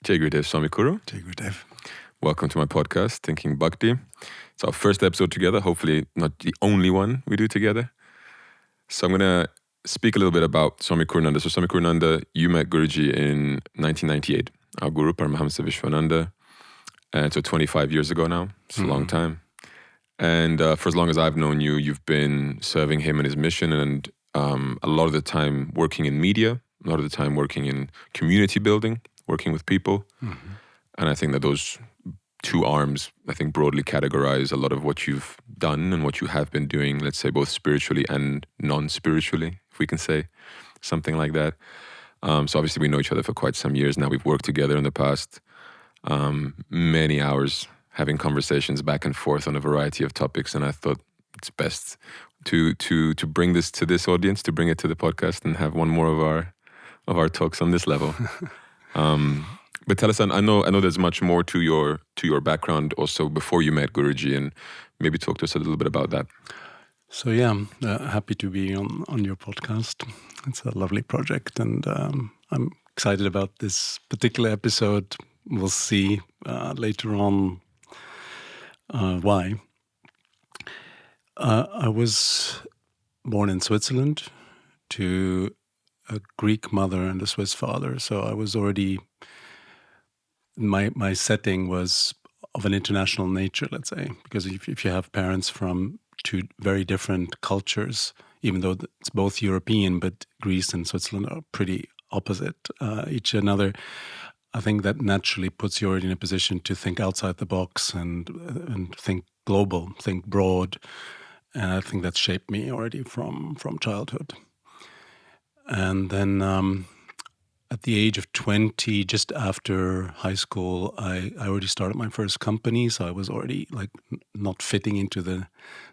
Jai Gurudev Swami Kuru. Jai Gurudev. Welcome to my podcast, Thinking Bhakti. It's our first episode together, hopefully not the only one we do together. So I'm going to speak a little bit about Swami Kurunanda. So Swami Kurunanda, you met Guruji in 1998. Our Guru, Paramahamsa Vishwananda. And so 25 years ago now. It's a long time. And for as long as I've known you, you've been serving him and his mission, and a lot of the time working in media, a lot of the time working in community building, working with people. And I think that those two arms, I think, broadly categorize a lot of what you've done and what you have been doing, let's say both spiritually and non-spiritually, if we can say something like that. So obviously we know each other for quite some years now. We've worked together in the past, many hours having conversations back and forth on a variety of topics. And I thought it's best to bring this to this audience, to bring it to the podcast and have one more of our talks on this level. But tell us, I know there's much more to your background also before you met Guruji, and maybe talk to us a little bit about that. So yeah, I'm happy to be on your podcast. It's a lovely project, and I'm excited about this particular episode. We'll see later on why. I was born in Switzerland to a Greek mother and a Swiss father, so I was already... My setting was of an international nature, let's say, because if you have parents from two very different cultures, even though it's both European, but Greece and Switzerland are pretty opposite each another, I think that naturally puts you already in a position to think outside the box and think global, think broad, and I think that shaped me already from childhood. And then at the age of 20, just after high school, I already started my first company, so I was already like not fitting into the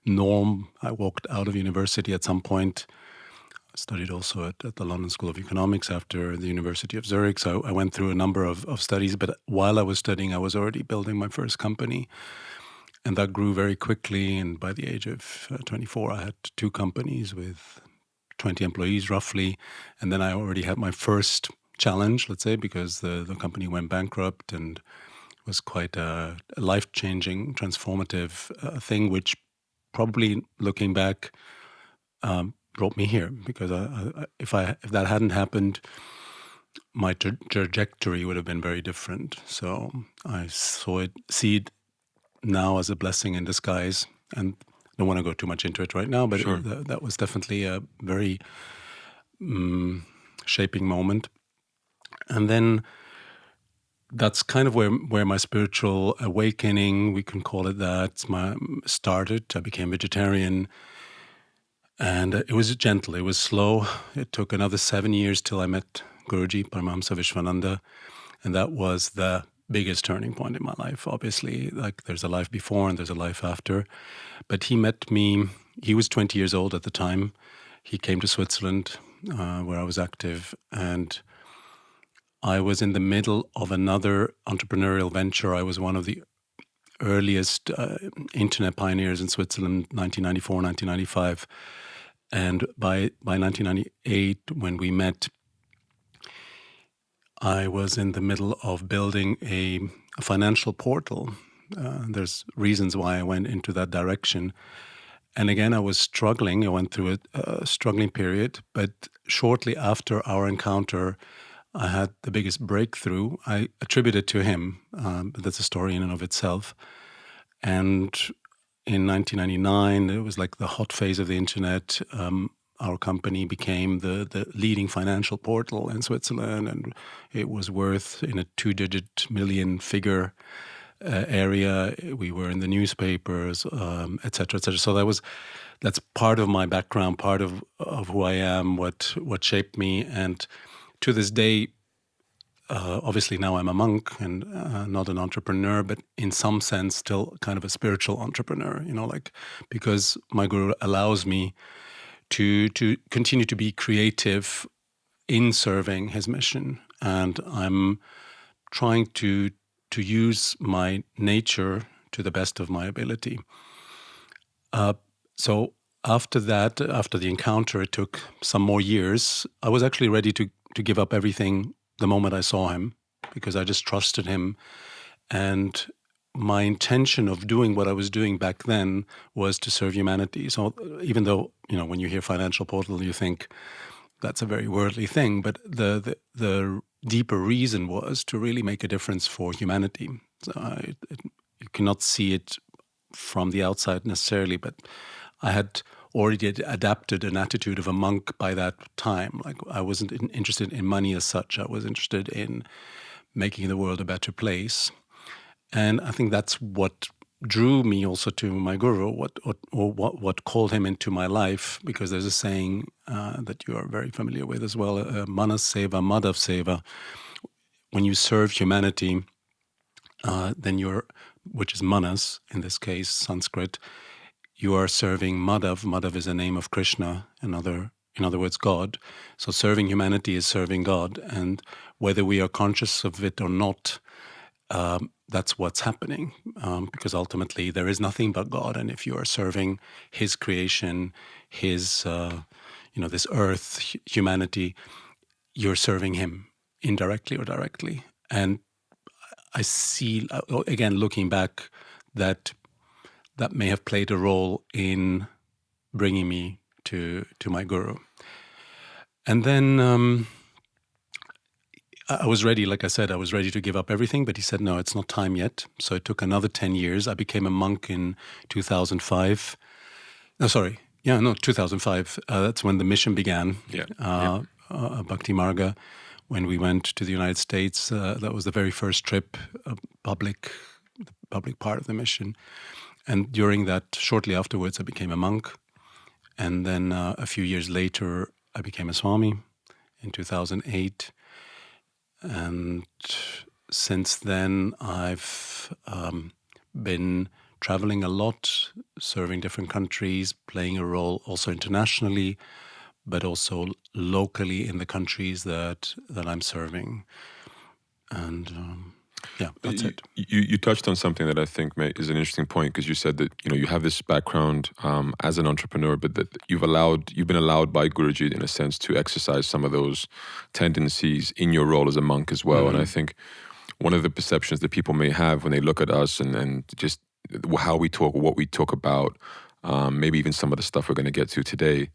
norm. I walked out of university at some point. I studied also at the London School of Economics after the University of Zurich, so I went through a number of studies, but while I was studying, I was already building my first company. And that grew very quickly, and by the age of 24, I had two companies with 20 employees roughly, and then I already had my first challenge, let's say, because the company went bankrupt, and it was quite a life-changing, transformative thing, which probably, looking back, brought me here. Because if that hadn't happened, my trajectory would have been very different. So I see it now as a blessing in disguise, and I don't want to go too much into it right now, but Sure. that was definitely a very shaping moment. And then that's kind of where my spiritual awakening, we can call it that, started. I became vegetarian, and it was gentle, it was slow. It took another 7 years till I met Guruji, Paramahamsa Vishwananda, and that was the biggest turning point in my life. Obviously, like, there's a life before and there's a life after. But he met me, he was 20 years old at the time. He came to Switzerland, where I was active, and I was in the middle of another entrepreneurial venture. I was one of the earliest internet pioneers in Switzerland, 1994, 1995. And by 1998, when we met, I was in the middle of building a financial portal. There's reasons why I went into that direction. And again, I was struggling. I went through a struggling period. But shortly after our encounter, I had the biggest breakthrough. I attribute it to him. But that's a story in and of itself. And in 1999, it was like the hot phase of the internet. Our company became the leading financial portal in Switzerland, and it was worth in a 2-digit million figure area. We were in the newspapers, et cetera, et cetera. So that's part of my background, part of who I am, what shaped me. And to this day, obviously now I'm a monk and not an entrepreneur, but in some sense still kind of a spiritual entrepreneur, because my guru allows me to continue to be creative in serving his mission. And I'm trying to use my nature to the best of my ability. So after that, after the encounter, it took some more years. I was actually ready to give up everything the moment I saw him. because I just trusted him. And my intention of doing what I was doing back then was to serve humanity. So even though, when you hear financial portal, you think that's a very worldly thing, but the deeper reason was to really make a difference for humanity. So you cannot see it from the outside necessarily, but I had already adapted an attitude of a monk by that time. Like, I wasn't interested in money as such. I was interested in making the world a better place. And I think that's what drew me also to my guru, what called him into my life, because there's a saying that you are very familiar with as well, Manas Seva, Madhav Seva. When you serve humanity, then which is Manas, in this case, Sanskrit, you are serving Madhav. Madhav is a name of Krishna, in other words, God. So serving humanity is serving God. And whether we are conscious of it or not, that's what's happening, because ultimately there is nothing but God. And if you are serving His creation, His, this earth, humanity, you're serving Him indirectly or directly. And I see, again, looking back, that may have played a role in bringing me to my guru. And then I was ready, like I said, I was ready to give up everything, but he said, no, it's not time yet. So it took another 10 years. I became a monk in 2005. No, sorry. Yeah, no, 2005. That's when the mission began, Bhakti Marga. When we went to the United States, that was the very first trip, the public part of the mission. And during that, shortly afterwards, I became a monk. And then a few years later, I became a Swami in 2008. And since then, I've been traveling a lot, serving different countries, playing a role also internationally, but also locally in the countries that I'm serving. And that's it. You touched on something that I think is an interesting point, because you said that you have this background as an entrepreneur, but that you've been allowed by Guruji, in a sense, to exercise some of those tendencies in your role as a monk as well. Mm-hmm. And I think one of the perceptions that people may have when they look at us and just how we talk, what we talk about, maybe even some of the stuff we're going to get to today,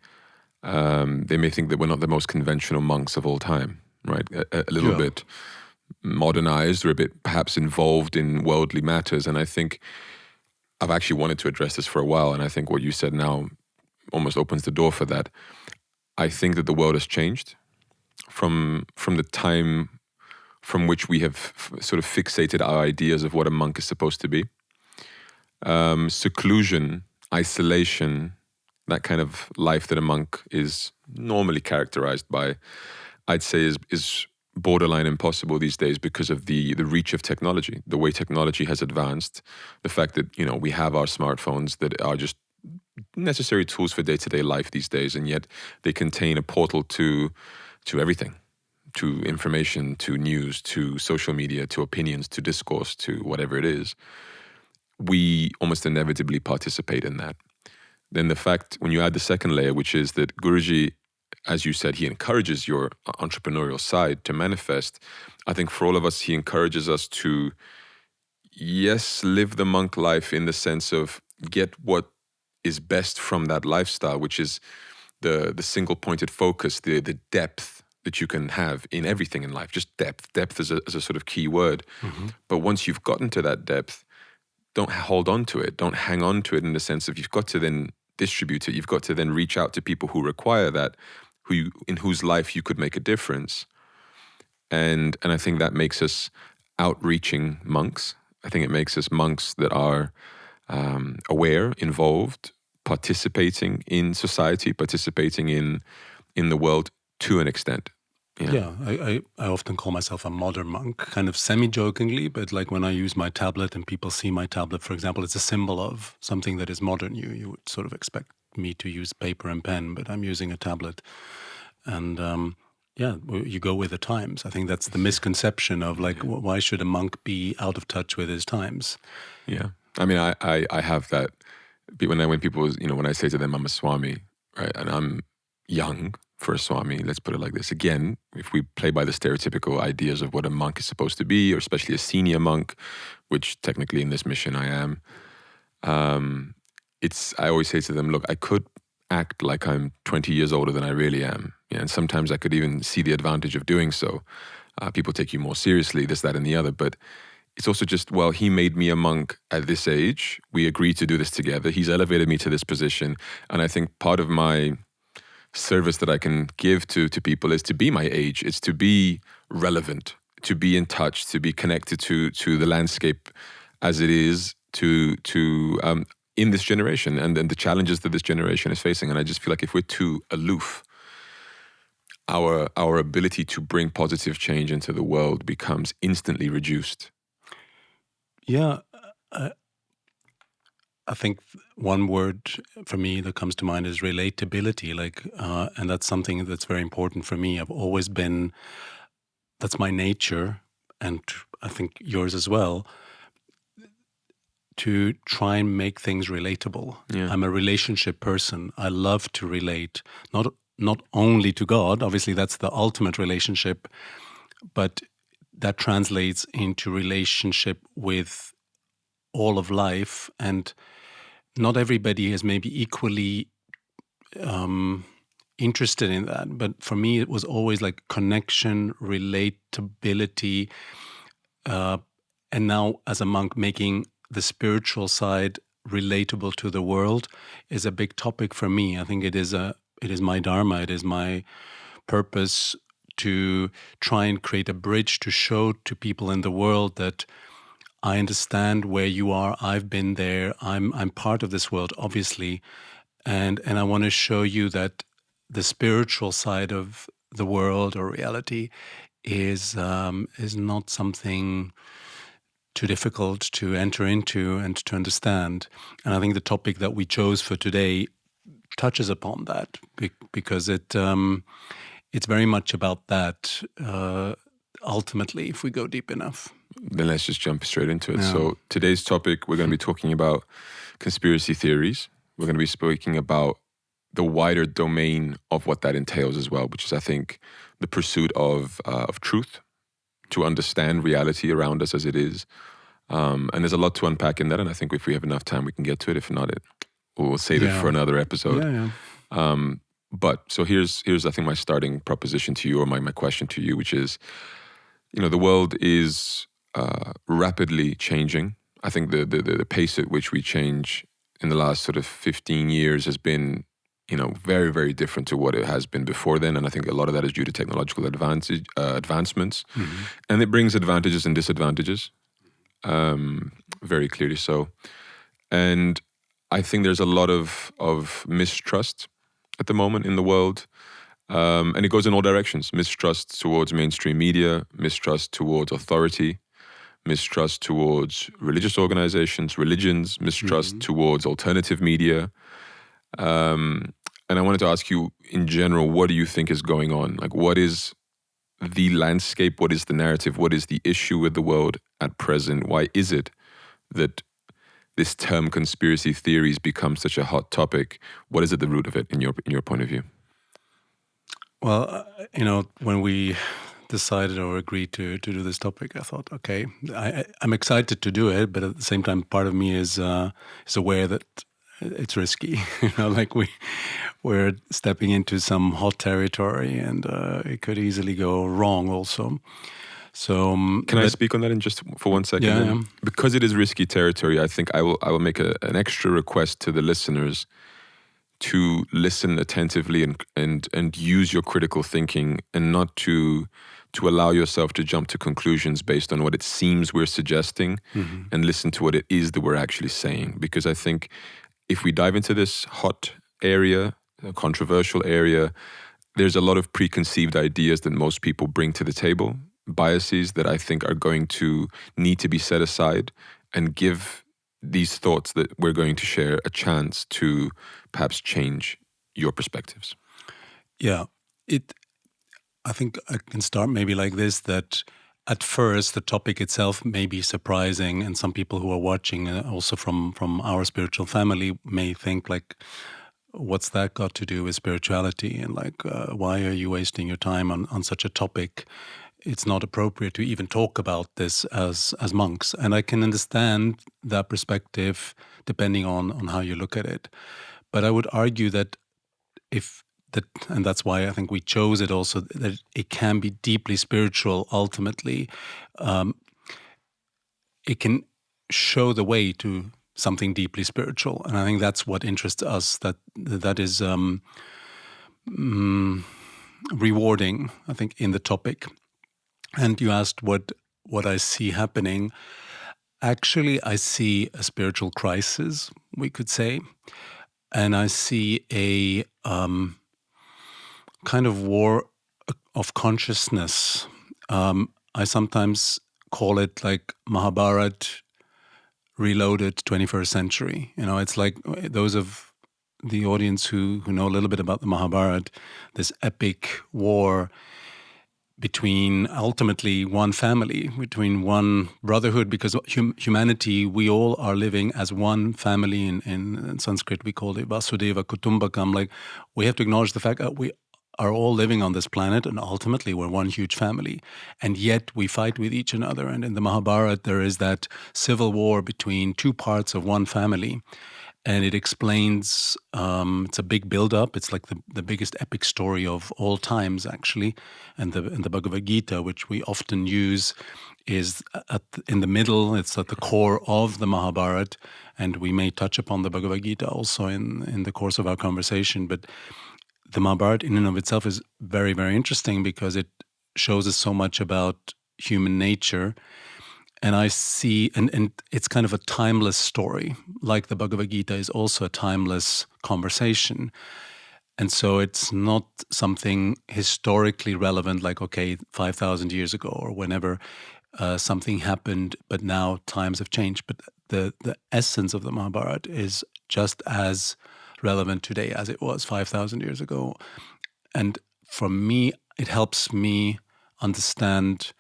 they may think that we're not the most conventional monks of all time, right? A little bit modernized, or a bit perhaps involved in worldly matters. And I think I've actually wanted to address this for a while, and I think what you said now almost opens the door for that. I think that the world has changed from the time from which we have sort of fixated our ideas of what a monk is supposed to be. Seclusion, isolation, that kind of life that a monk is normally characterized by, I'd say is borderline impossible these days, because of the reach of technology, the way technology has advanced, the fact that we have our smartphones that are just necessary tools for day-to-day life these days, and yet they contain a portal to everything, to information, to news, to social media, to opinions, to discourse, to whatever it is. We almost inevitably participate in that. Then the fact, when you add the second layer, which is that Guruji, as you said, he encourages your entrepreneurial side to manifest. I think for all of us, he encourages us to, yes, live the monk life in the sense of get what is best from that lifestyle, which is the single-pointed focus, the depth that you can have in everything in life, just depth. Depth is a sort of key word. Mm-hmm. But once you've gotten to that depth, don't hold on to it. Don't hang on to it in the sense of you've got to then distribute it. You've got to then reach out to people who require that, in whose life you could make a difference. And I think that makes us outreaching monks. I think it makes us monks that are aware, involved, participating in society, participating in the world to an extent. Yeah, I often call myself a modern monk, kind of semi-jokingly, but like when I use my tablet and people see my tablet, for example, it's a symbol of something that is modern. You would sort of expect me to use paper and pen, but I'm using a tablet. And you go with the times. I think that's the misconception of like, why should a monk be out of touch with his times? Yeah. I mean, I have that when people, when I say to them, I'm a Swami, right? And I'm young, for a Swami, let's put it like this. Again, if we play by the stereotypical ideas of what a monk is supposed to be, or especially a senior monk, which technically in this mission I am, I always say to them, look, I could act like I'm 20 years older than I really am. Yeah, and sometimes I could even see the advantage of doing so. People take you more seriously, this, that, and the other. But it's also just, well, he made me a monk at this age. We agreed to do this together. He's elevated me to this position. And I think part of my service that I can give to people is to be my age. It's to be relevant, to be in touch, to be connected to the landscape as it is, in this generation and the challenges that this generation is facing. And I just feel like if we're too aloof, our ability to bring positive change into the world becomes instantly reduced. Yeah, I think one word for me that comes to mind is relatability. And that's something that's very important for me. I've always been, that's my nature, and I think yours as well, to try and make things relatable. Yeah. I'm a relationship person. I love to relate, not only to God, obviously that's the ultimate relationship, but that translates into relationship with all of life. And not everybody is maybe equally interested in that. But for me, it was always like connection, relatability, and now as a monk, making the spiritual side relatable to the world is a big topic for me. I think it is my dharma, it is my purpose to try and create a bridge to show to people in the world that I understand where you are. I've been there. I'm part of this world, obviously, and I want to show you that the spiritual side of the world or reality is not something too difficult to enter into and to understand. And I think the topic that we chose for today touches upon that because it's very much about that. Ultimately, if we go deep enough. Then let's just jump straight into it. Yeah. So today's topic, we're going to be talking about conspiracy theories. We're going to be speaking about the wider domain of what that entails as well, which is, I think, the pursuit of truth, to understand reality around us as it is. And there's a lot to unpack in that. And I think if we have enough time, we can get to it. If not, we'll save it for another episode. Yeah. But so here's I think my starting proposition to you, or my question to you, which is, the world is rapidly changing. I think the pace at which we change in the last sort of 15 years has been, very, very different to what it has been before then. And I think a lot of that is due to technological advancements. Mm-hmm. And it brings advantages and disadvantages, very clearly so. And I think there's a lot of mistrust at the moment in the world. And it goes in all directions. Mistrust towards mainstream media, mistrust towards authority, mistrust towards religious organizations, religions, mistrust towards alternative media. And I wanted to ask you, in general, what do you think is going on? Like, what is the landscape? What is the narrative? What is the issue with the world at present? Why is it that this term conspiracy theories becomes such a hot topic? What is at the root of it, in your point of view? Well, when we decided or agreed to do this topic, I thought, okay, I'm excited to do it, but at the same time, part of me is aware that it's risky. Like we're stepping into some hot territory, and it could easily go wrong also. So can I speak on that in just for 1 second? Yeah. Because it is risky territory, I think I will make an extra request to the listeners to listen attentively and use your critical thinking, and not to allow yourself to jump to conclusions based on what it seems we're suggesting, and listen to what it is that we're actually saying. Because I think if we dive into this hot area, a controversial area, there's a lot of preconceived ideas that most people bring to the table, biases that I think are going to need to be set aside, and give these thoughts that we're going to share a chance to perhaps change your perspectives. Yeah, I think I can start maybe like this, that at first the topic itself may be surprising, and some people who are watching also from our spiritual family may think like, what's that got to do with spirituality? And like, why are you wasting your time on such a topic? It's not appropriate to even talk about this as monks. And I can understand that perspective depending on how you look at it. But I would argue that and that's why I think we chose it also, that it can be deeply spiritual ultimately. It can show the way to something deeply spiritual. And I think that's what interests us, that is rewarding, I think, in the topic. And you asked what I see happening. Actually, I see a spiritual crisis, we could say. And I see a kind of war of consciousness. I sometimes call it like Mahabharata Reloaded 21st century. You know, it's like those of the audience who know a little bit about the Mahabharata, this epic war between ultimately one family, between one brotherhood, because humanity, we all are living as one family. In Sanskrit, we call it Vasudeva Kutumbakam. Like, we have to acknowledge the fact that we are all living on this planet, and ultimately we're one huge family. And yet we fight with each another. And in the Mahabharata, there is that civil war between two parts of one family. And it explains, it's a big build-up. It's like the biggest epic story of all times, actually. And the Bhagavad Gita, which we often use, is in the middle. It's at the core of the Mahabharata. And we may touch upon the Bhagavad Gita also in the course of our conversation. But the Mahabharata in and of itself is very, very interesting because it shows us so much about human nature. And I see, and it's kind of a timeless story, like the Bhagavad Gita is also a timeless conversation. And so it's not something historically relevant, like, okay, 5,000 years ago or whenever something happened, but now times have changed. But the essence of the Mahabharata is just as relevant today as it was 5,000 years ago. And for me, it helps me understand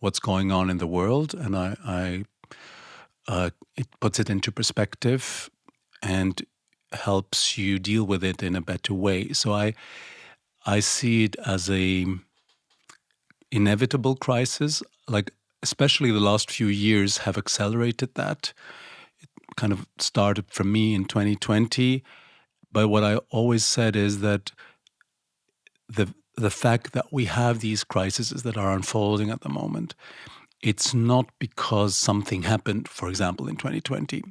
what's going on in the world, and it puts it into perspective and helps you deal with it in a better way. So I see it as a inevitable crisis. Like, especially the last few years have accelerated that. It kind of started for me in 2020. But what I always said is that the fact that we have these crises that are unfolding at the moment, it's not because something happened, for example, in 2020,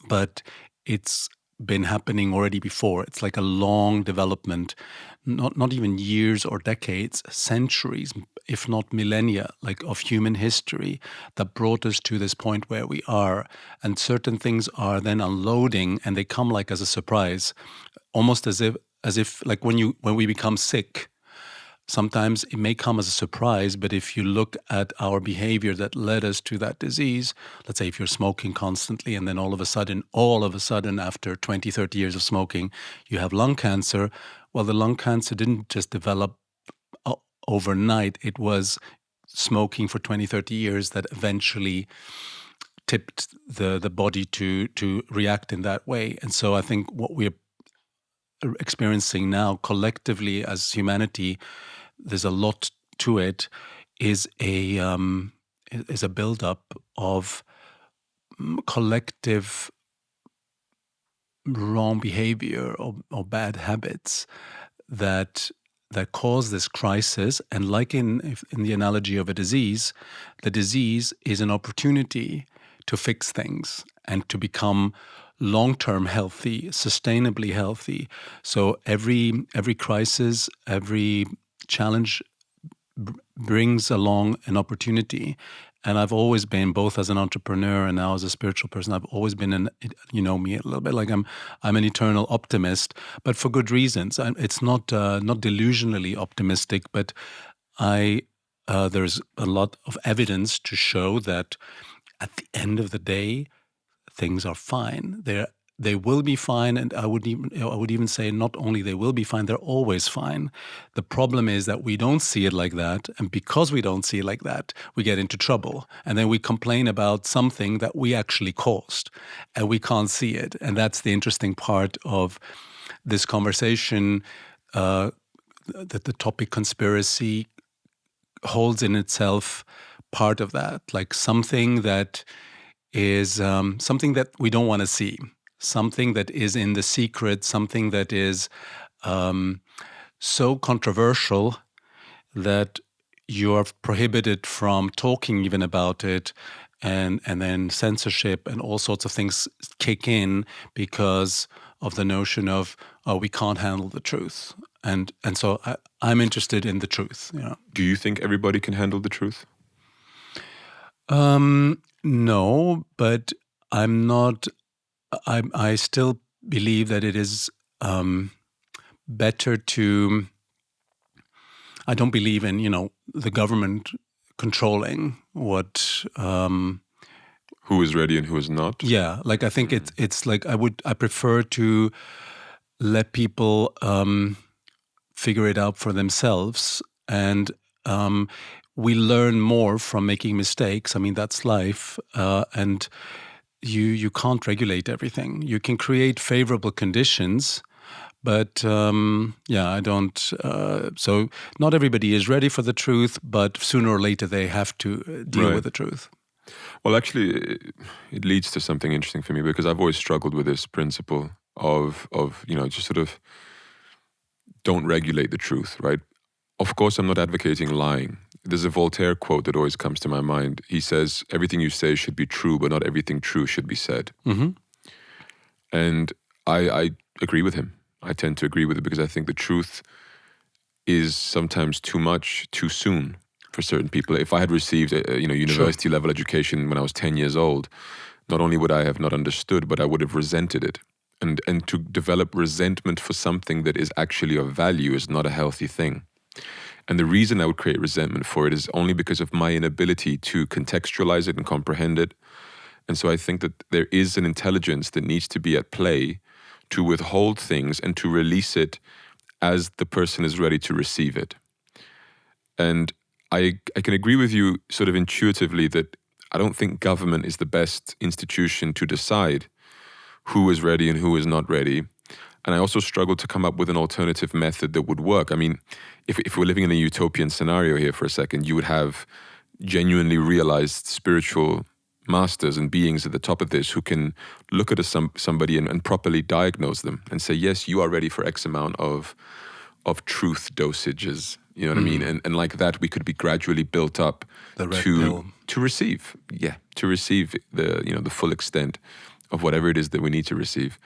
but it's been happening already before. It's like a long development, not even years or decades, centuries, if not millennia, like of human history that brought us to this point where we are. And certain things are then unloading, and they come like as a surprise, almost as if like when we become sick. Sometimes it may come as a surprise, but if you look at our behavior that led us to that disease, let's say if you're smoking constantly and then all of a sudden after 20, 30 years of smoking, you have lung cancer. Well, the lung cancer didn't just develop overnight. It was smoking for 20, 30 years that eventually tipped the body to react in that way. And so I think what we're experiencing now collectively as humanity, there's a lot to it, is a buildup of collective wrong behavior or bad habits that cause this crisis. And like in the analogy of a disease, the disease is an opportunity to fix things and to become long-term healthy, sustainably healthy. So every crisis, every challenge brings along an opportunity. And I've always been, both as an entrepreneur and now as a spiritual person, I've always been you know me a little bit, like I'm an eternal optimist, but for good reasons. It's not delusionally optimistic, but there's a lot of evidence to show that at the end of the day, things are fine. They will be fine, and I would even say not only they will be fine, they're always fine. The problem is that we don't see it like that, and because we don't see it like that, we get into trouble, and then we complain about something that we actually caused, and we can't see it. And that's the interesting part of this conversation, that the topic conspiracy holds in itself part of that, like something that is something that we don't want to see, something that is in the secret, something that is so controversial that you are prohibited from talking even about it, and then censorship and all sorts of things kick in because of the notion of, oh, we can't handle the truth. And so I'm interested in the truth. Do you think everybody can handle the truth? No, but I'm not. I still believe that it is better to. I don't believe in the government controlling what. Who is ready and who is not? Yeah, like I think it's like I prefer to let people figure it out for themselves, and we learn more from making mistakes. I mean, that's life, and you can't regulate everything. You can create favorable conditions, but I don't. So not everybody is ready for the truth, but sooner or later they have to deal with the truth. Well, actually, it leads to something interesting for me, because I've always struggled with this principle of just sort of don't regulate the truth, right? Of course, I'm not advocating lying. There's a Voltaire quote that always comes to my mind. He says, everything you say should be true, but not everything true should be said. Mm-hmm. And I agree with him. I tend to agree with it, because I think the truth is sometimes too much, too soon for certain people. If I had received a university level education when I was 10 years old, not only would I have not understood, but I would have resented it. And to develop resentment for something that is actually of value is not a healthy thing. And the reason I would create resentment for it is only because of my inability to contextualize it and comprehend it. And so I think that there is an intelligence that needs to be at play to withhold things and to release it as the person is ready to receive it. And I can agree with you sort of intuitively that I don't think government is the best institution to decide who is ready and who is not ready. And I also struggle to come up with an alternative method that would work. I mean, if we're living in a utopian scenario here for a second, you would have genuinely realized spiritual masters and beings at the top of this who can look at somebody and properly diagnose them and say, yes, you are ready for X amount of truth dosages. You know what I mean? And like that, we could be gradually built up to receive the full extent of whatever it is that we need to receive.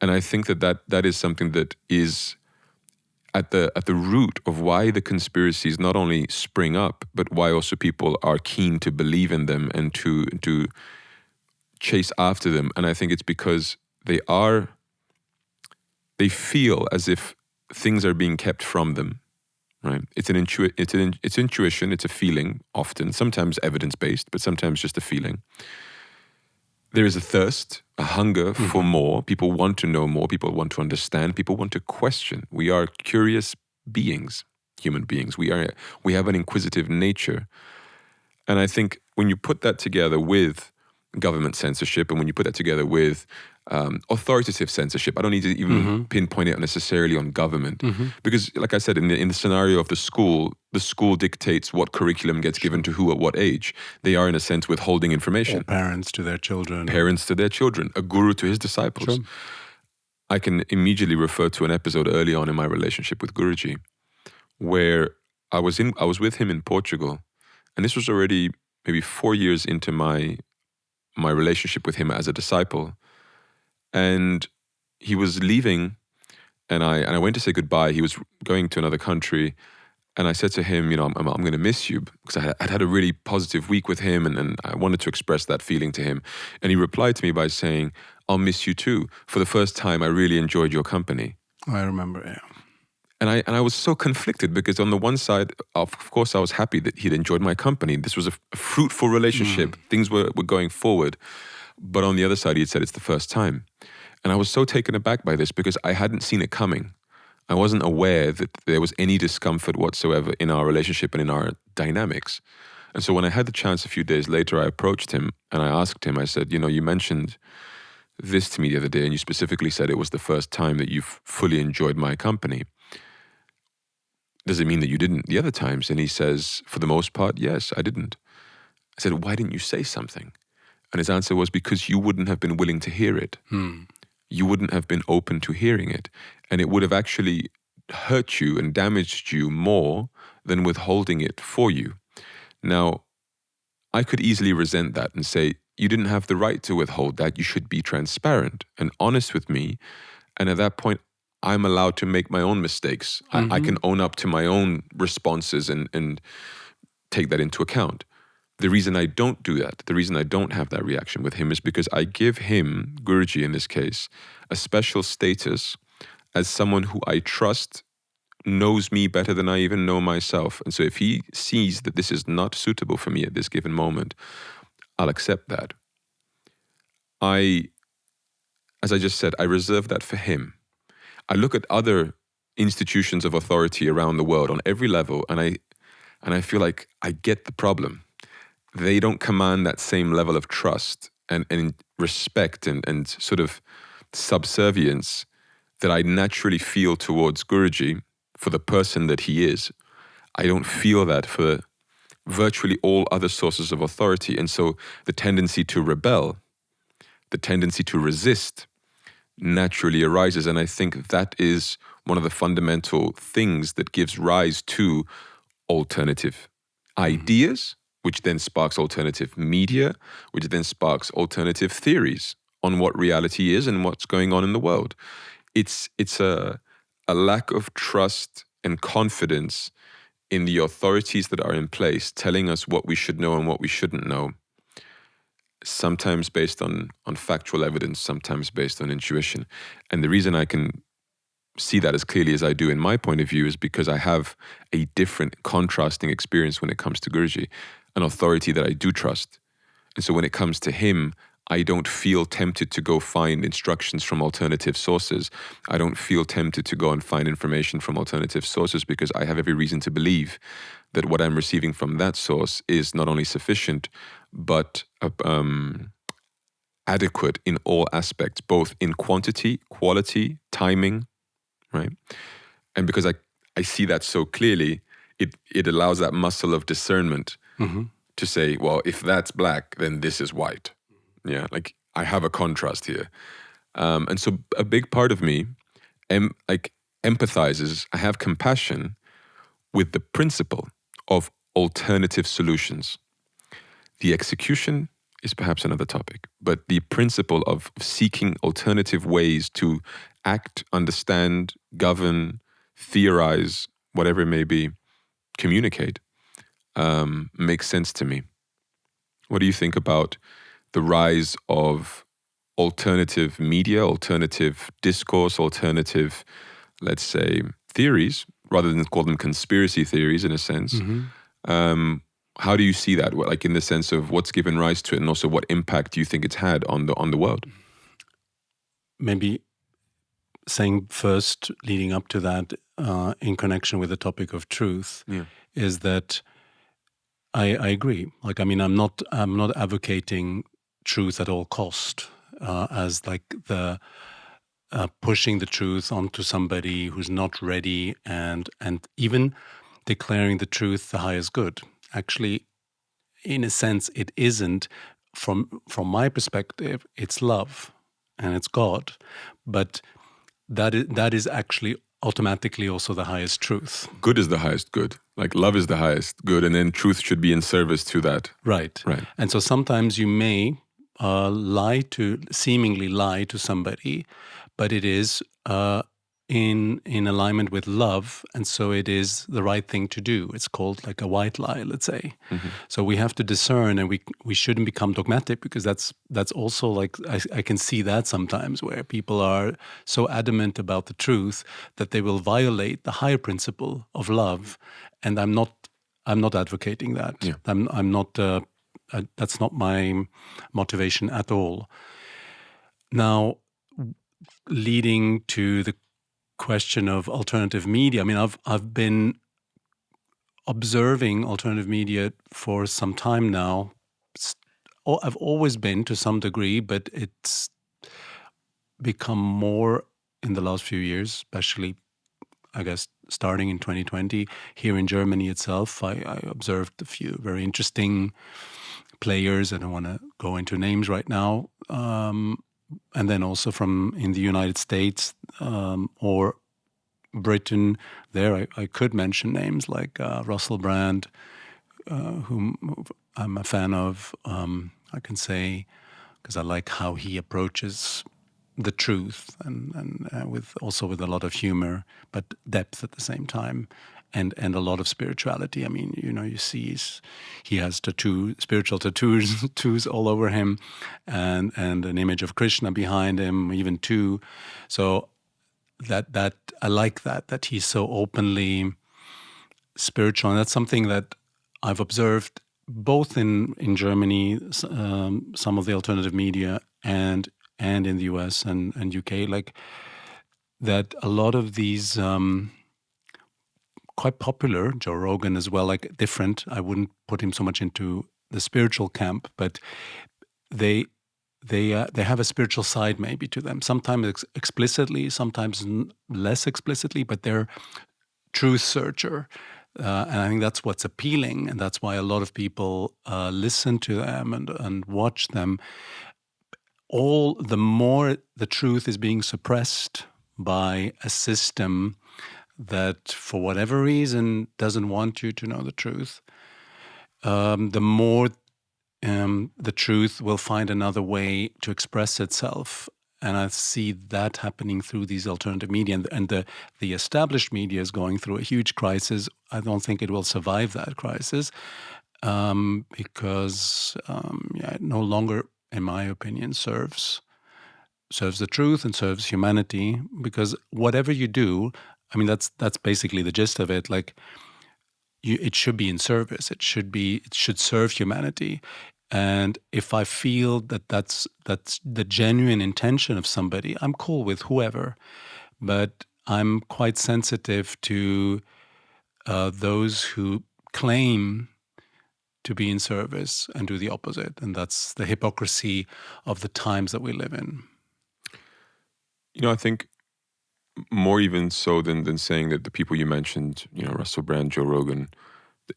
And I think that is something that is at the root of why the conspiracies not only spring up, but why also people are keen to believe in them and to chase after them. And I think it's because they feel as if things are being kept from them. Right? It's intuition, it's a feeling often, sometimes evidence-based, but sometimes just a feeling. There is a thirst, a hunger for more. People want to know more. People want to understand. People want to question. We are curious beings, human beings. We have an inquisitive nature. And I think when you put that together with government censorship, and when you put that together with authoritative censorship, I don't need to even pinpoint it necessarily on government, because, like I said, in the scenario of the school dictates what curriculum gets given to who at what age. They are, in a sense, withholding information. Or parents to their children. A guru to his disciples. Sure. I can immediately refer to an episode early on in my relationship with Guruji, where I was with him in Portugal, and this was already maybe 4 years into my relationship with him as a disciple. And he was leaving, and I went to say goodbye. He was going to another country, and I said to him, I'm going to miss you, because I'd had a really positive week with him, and I wanted to express that feeling to him. And he replied to me by saying, I'll miss you too. For the first time, I really enjoyed your company. I remember, yeah. And I was so conflicted, because on the one side, of course, I was happy that he'd enjoyed my company. This was a fruitful relationship. Things were going forward. But on the other side, he had said it's the first time. And I was so taken aback by this, because I hadn't seen it coming. I wasn't aware that there was any discomfort whatsoever in our relationship and in our dynamics. And so when I had the chance a few days later, I approached him and I asked him, I said, you mentioned this to me the other day, and you specifically said it was the first time that you've fully enjoyed my company. Does it mean that you didn't the other times? And he says, for the most part, yes, I didn't. I said, why didn't you say something? And his answer was, because you wouldn't have been willing to hear it. You wouldn't have been open to hearing it. And it would have actually hurt you and damaged you more than withholding it for you. Now, I could easily resent that and say, you didn't have the right to withhold that. You should be transparent and honest with me. And at that point, I'm allowed to make my own mistakes. I can own up to my own responses and take that into account. The reason I don't do that, the reason I don't have that reaction with him is because I give him, Guruji in this case, a special status as someone who I trust knows me better than I even know myself. And so if he sees that this is not suitable for me at this given moment, I'll accept that. As I just said, I reserve that for him. I look at other institutions of authority around the world on every level, and I feel like I get the problem. They don't command that same level of trust and respect and sort of subservience that I naturally feel towards Guruji for the person that he is. I don't feel that for virtually all other sources of authority. And so the tendency to rebel, the tendency to resist naturally arises. And I think that is one of the fundamental things that gives rise to alternative ideas, which then sparks alternative media, which then sparks alternative theories on what reality is and what's going on in the world. It's a lack of trust and confidence in the authorities that are in place, telling us what we should know and what we shouldn't know, sometimes based on factual evidence, sometimes based on intuition. And the reason I can see that as clearly as I do in my point of view is because I have a different contrasting experience when it comes to Guruji, an authority that I do trust. And so when it comes to him, I don't feel tempted to go find instructions from alternative sources. I don't feel tempted to go and find information from alternative sources because I have every reason to believe that what I'm receiving from that source is not only sufficient, but adequate in all aspects, both in quantity, quality, timing, right? And because I see that so clearly, it allows that muscle of discernment to say, well, if that's black, then this is white. Yeah, like I have a contrast here. And so a big part of me empathizes, I have compassion with the principle of alternative solutions. The execution is perhaps another topic, but the principle of seeking alternative ways to act, understand, govern, theorize, whatever it may be, communicate, makes sense to me. What do you think about the rise of alternative media, alternative discourse, alternative, let's say, theories, rather than call them conspiracy theories in a sense? How do you see that? Like in the sense of what's given rise to it, and also what impact do you think it's had on the world? Maybe saying first, leading up to that, in connection with the topic of truth, is that I agree. Like, I mean, I'm not advocating truth at all cost, as like the pushing the truth onto somebody who's not ready, and even declaring the truth the highest good. Actually, in a sense, it isn't. From my perspective, it's love and it's God, but that is actually automatically also the highest truth. Good is the highest good. Like love is the highest good, and then truth should be in service to that. Right. And so sometimes you may seemingly lie to somebody, but it is in alignment with love, and so it is the right thing to do. It's called like a white lie, let's say. So we have to discern, and we shouldn't become dogmatic, because that's also like I can see that sometimes where people are so adamant about the truth that they will violate the higher principle of love, and I'm not advocating that. I'm not. That's not my motivation at all. Now, leading to the question of alternative media, I mean, I've been observing alternative media for some time now. I've always been to some degree, but it's become more in the last few years, especially, I guess, starting in 2020. Here in Germany itself, I observed a few very interesting players. I don't want to go into names right now. And then also from in the United States or Britain, there I could mention names like Russell Brand, whom I'm a fan of. I can say, because I like how he approaches the truth and with a lot of humor, but depth at the same time, and a lot of spirituality. I mean, you see he has spiritual tattoos all over him, and an image of Krishna behind him, even two. So that I like that he's so openly spiritual, and that's something that I've observed both in Germany, some of the alternative media, and in the US and UK, like that a lot of these quite popular, Joe Rogan as well, like different. I wouldn't put him so much into the spiritual camp, but they have a spiritual side maybe to them. Sometimes explicitly, sometimes less explicitly, but they're truth searcher. And I think that's what's appealing, and that's why a lot of people listen to them and watch them. All the more the truth is being suppressed by a system that, for whatever reason, doesn't want you to know the truth, the more the truth will find another way to express itself. And I see that happening through these alternative media. And the established media is going through a huge crisis. I don't think it will survive that crisis because it no longer, in my opinion, serves the truth and serves humanity. Because whatever you do, I mean, that's basically the gist of it. Like, it should be in service. It should serve humanity. And if I feel that that's the genuine intention of somebody, I'm cool with whoever. But I'm quite sensitive to those who claim to be in service and do the opposite. And that's the hypocrisy of the times that we live in. I think more even so than saying that the people you mentioned, Russell Brand, Joe Rogan,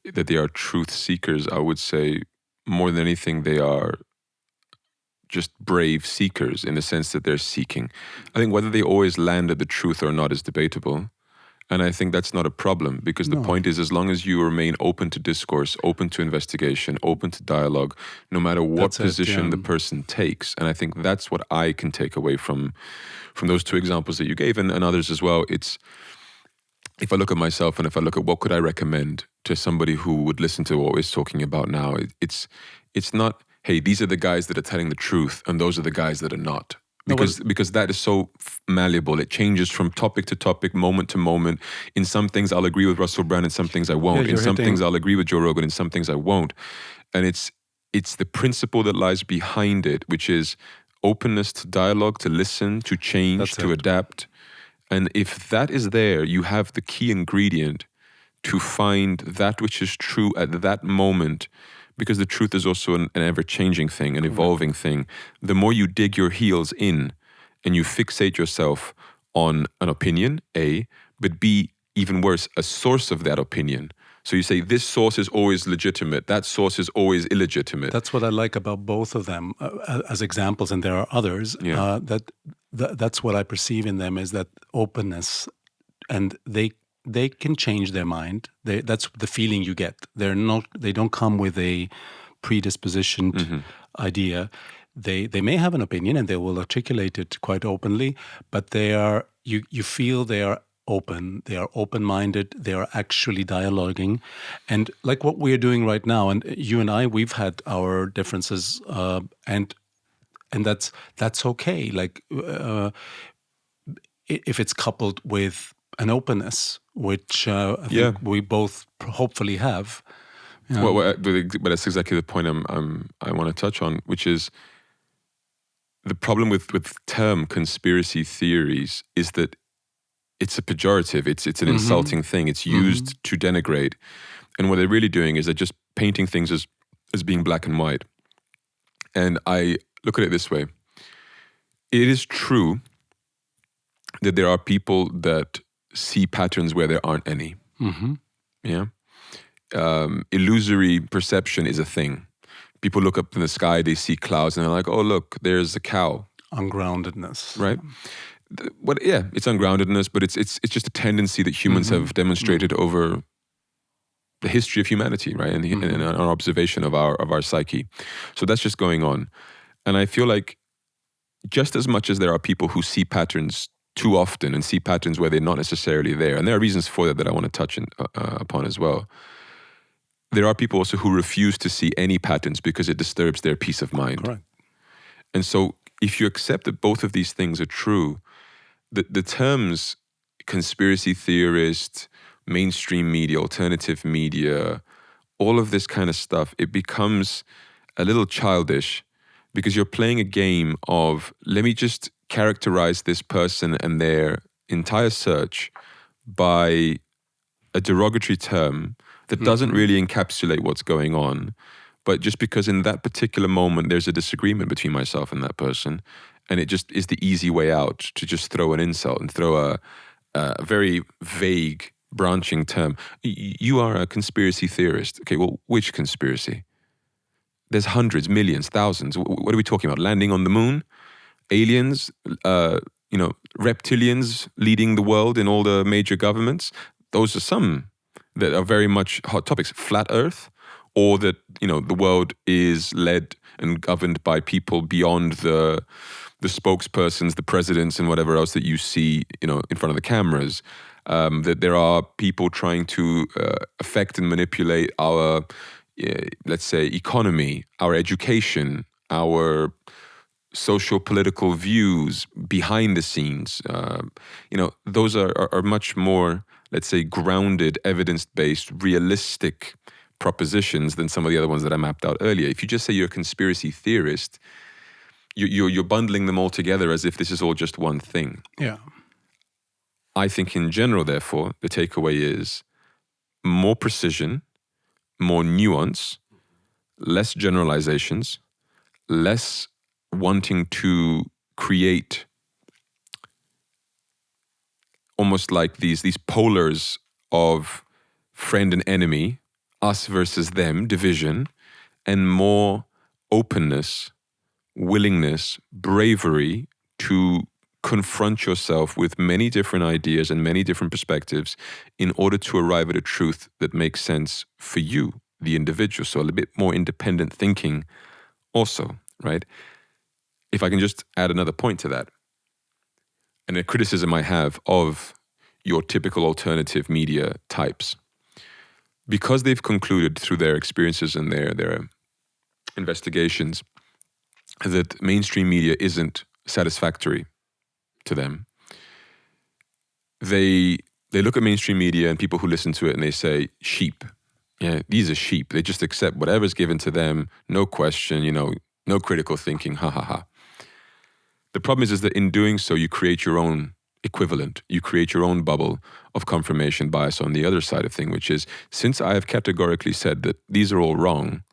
that they are truth seekers, I would say more than anything, they are just brave seekers in the sense that they're seeking. I think whether they always land at the truth or not is debatable. And I think that's not a problem, because the point is, as long as you remain open to discourse, open to investigation, open to dialogue, no matter what position the person takes. And I think that's what I can take away from those two examples that you gave, and others as well. It's, if I look at myself and if I look at what could I recommend to somebody who would listen to what we're talking about now, it's not, hey, these are the guys that are telling the truth and those are the guys that are not. Because that is so malleable. It changes from topic to topic, moment to moment. In some things I'll agree with Russell Brand, in some things I won't. In some things I'll agree with Joe Rogan, in some things I won't. And it's the principle that lies behind it, which is openness to dialogue, to listen, to change, to adapt. And if that is there, you have the key ingredient to find that which is true at that moment, because the truth is also an ever-changing thing, an evolving thing. The more you dig your heels in and you fixate yourself on an opinion, A, but B, even worse, a source of that opinion. So you say, this source is always legitimate, that source is always illegitimate. That's what I like about both of them as examples, and there are others. That's what I perceive in them, is that openness, and they can change their mind. That's the feeling you get. They don't come with a predispositioned idea. They may have an opinion and they will articulate it quite openly, but you feel they are open. They are open-minded. They are actually dialoguing, and like what we are doing right now. And you and I, we've had our differences, and that's okay. Like if it's coupled with an openness, which I think we both hopefully have. But that's exactly the point I want to touch on, which is the problem with term conspiracy theories is that it's a pejorative. It's an insulting thing. It's used to denigrate, and what they're really doing is they're just painting things as being black and white. And I look at it this way: it is true that there are people that see patterns where there aren't any. Yeah. Illusory perception is a thing. People look up in the sky, they see clouds, and they're like, "Oh, look, there's a cow." Ungroundedness, right? It's ungroundedness, but it's just a tendency that humans have demonstrated over the history of humanity, right? And our observation of our psyche. So that's just going on, and I feel like just as much as there are people who see patterns too often and see patterns where they're not necessarily there, and there are reasons for that I want to touch upon as well. There are people also who refuse to see any patterns because it disturbs their peace of mind. Correct. And so if you accept that both of these things are true, the terms conspiracy theorist, mainstream media, alternative media, all of this kind of stuff, it becomes a little childish because you're playing a game of, let me just characterize this person and their entire search by a derogatory term that doesn't really encapsulate what's going on. But just because in that particular moment there's a disagreement between myself and that person, and it just is the easy way out to just throw an insult and throw a very vague branching term. You are a conspiracy theorist. Okay, well, which conspiracy? There's hundreds, millions, thousands. What are we talking about? Landing on the moon? Aliens? Reptilians leading the world in all the major governments? Those are some that are very much hot topics. Flat Earth? Or that, the world is led and governed by people beyond the spokespersons, the presidents, and whatever else that you see, in front of the cameras. That there are people trying to affect and manipulate our, let's say, economy, our education, our social political views behind the scenes. Those are much more, let's say, grounded, evidence-based, realistic propositions than some of the other ones that I mapped out earlier. If you just say you're a conspiracy theorist, you're bundling them all together as if this is all just one thing. Yeah. I think in general, therefore, the takeaway is more precision, more nuance, less generalizations, less wanting to create almost like these polars of friend and enemy, us versus them, division, and more openness, willingness, bravery to confront yourself with many different ideas and many different perspectives in order to arrive at a truth that makes sense for you, the individual. So a little bit more independent thinking also, right? If I can just add another point to that, and a criticism I have of your typical alternative media types, because they've concluded through their experiences and their investigations that mainstream media isn't satisfactory to them, they look at mainstream media and people who listen to it and they say, sheep. Yeah, these are sheep. They just accept whatever's given to them, no question, no critical thinking, ha ha ha. The problem is that in doing so, you create your own equivalent. You create your own bubble of confirmation bias on the other side of things, which is, since I have categorically said that these are all wrong,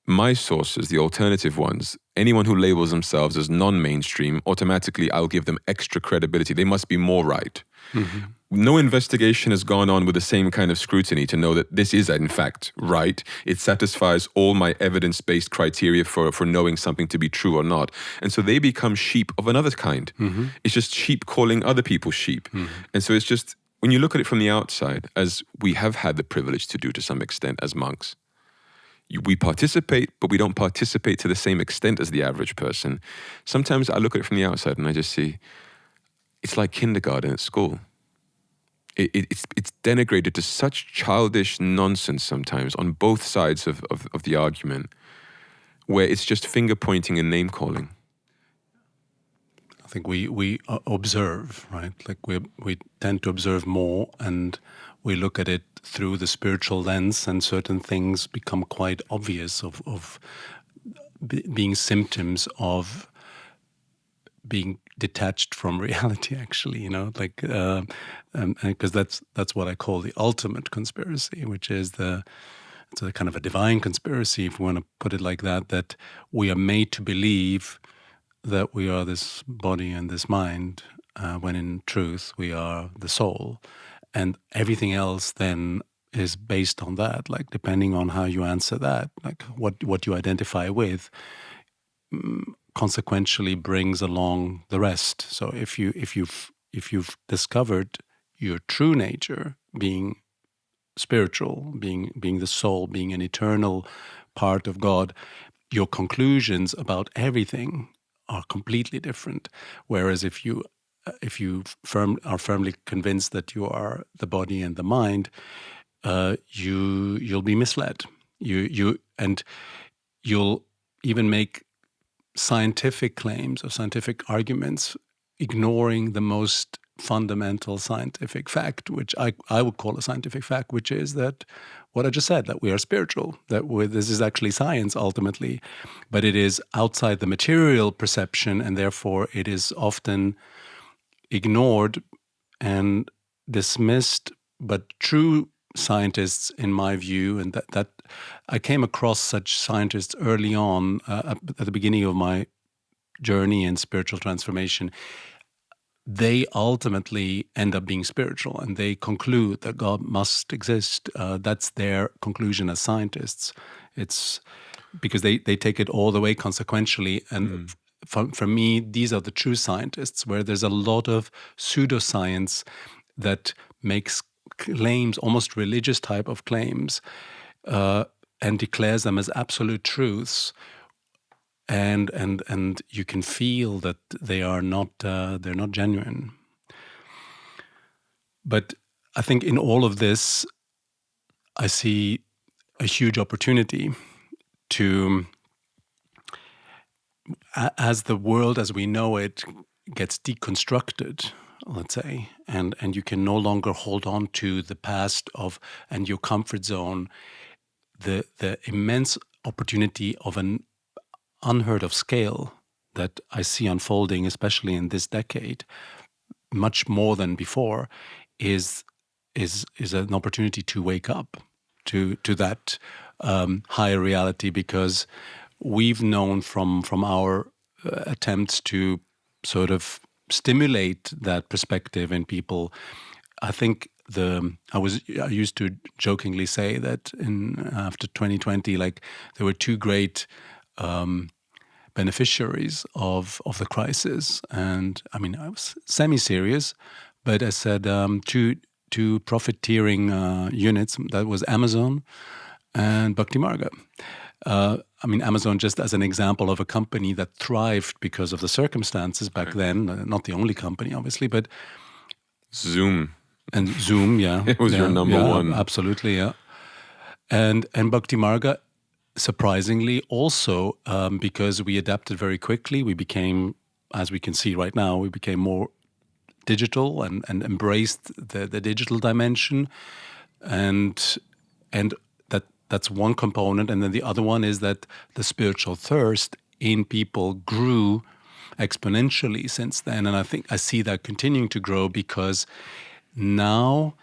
my sources, the alternative ones, anyone who labels themselves as non-mainstream, automatically I'll give them extra credibility. They must be more right. No investigation has gone on with the same kind of scrutiny to know that this is in fact right. It satisfies all my evidence-based criteria for knowing something to be true or not. And so they become sheep of another kind. It's just sheep calling other people sheep. And so it's just, when you look at it from the outside, as we have had the privilege to do to some extent as monks, we participate, but we don't participate to the same extent as the average person. Sometimes I look at it from the outside and I just see, it's like kindergarten at school. It's denigrated to such childish nonsense sometimes on both sides of the argument, where it's just finger pointing and name calling. I think we observe, right? Like we tend to observe more, and we look at it through the spiritual lens, and certain things become quite obvious of being symptoms of being detached from reality, actually, because that's what I call the ultimate conspiracy, which is it's a kind of a divine conspiracy, if we want to put it like that, that we are made to believe that we are this body and this mind, when in truth we are the soul. And everything else then is based on that, like depending on how you answer that, like what you identify with, consequentially brings along the rest. So if you've discovered your true nature, being spiritual, being the soul, being an eternal part of God, your conclusions about everything are completely different. Whereas if you are firmly convinced that you are the body and the mind, you'll be misled. You'll even make scientific claims or scientific arguments, ignoring the most fundamental scientific fact, which I would call a scientific fact, which is that what I just said, that we are spiritual, that this is actually science ultimately, but it is outside the material perception, and therefore it is often ignored and dismissed. But true scientists, in my view, and that I came across such scientists early on at the beginning of my journey in spiritual transformation, they ultimately end up being spiritual, and they conclude that God must exist. That's their conclusion as scientists. It's because they take it all the way consequentially. And for me, these are the true scientists, where there's a lot of pseudoscience that makes claims, almost religious type of claims, and declares them as absolute truths. And you can feel that they are not they're not genuine. But I think in all of this, I see a huge opportunity to, as the world as we know it gets deconstructed, let's say, and you can no longer hold on to the past and your comfort zone, the immense opportunity of an unheard of scale that I see unfolding, especially in this decade, much more than before, is an opportunity to wake up to that higher reality, because we've known from our attempts to sort of stimulate that perspective in people. I think I used to jokingly say that after 2020, like there were two great beneficiaries of the crisis, and I mean I was semi-serious, but I said two profiteering units. That was Amazon and Bhakti Marga. I mean, Amazon just as an example of a company that thrived because of the circumstances back then. Not the only company, obviously, but Zoom. And Zoom, yeah. It was your number one. Absolutely, yeah. And Bhakti Marga, surprisingly, also because we adapted very quickly. We became, as we can see right now, we became more digital and embraced the digital dimension. And that's one component. And then the other one is that the spiritual thirst in people grew exponentially since then. And I think I see that continuing to grow, because now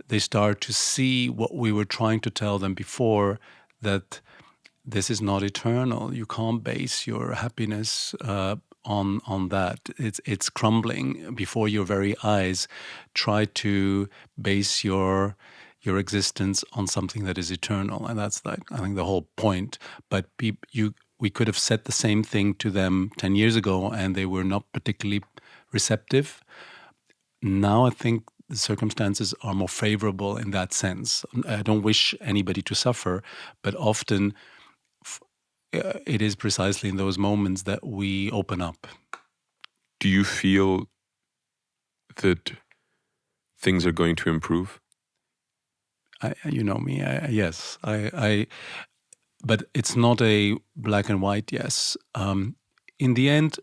they start to see what we were trying to tell them before, that this is not eternal. You can't base your happiness on that. It's crumbling before your very eyes. Try to base your existence on something that is eternal, and that's like, I think, the whole point. But we could have said the same thing to them 10 years ago, and they were not particularly receptive. Now I think the circumstances are more favorable in that sense. I don't wish anybody to suffer, but often it is precisely in those moments that we open up. Do you feel that things are going to improve? You know me, yes. But it's not a black and white yes. In the end,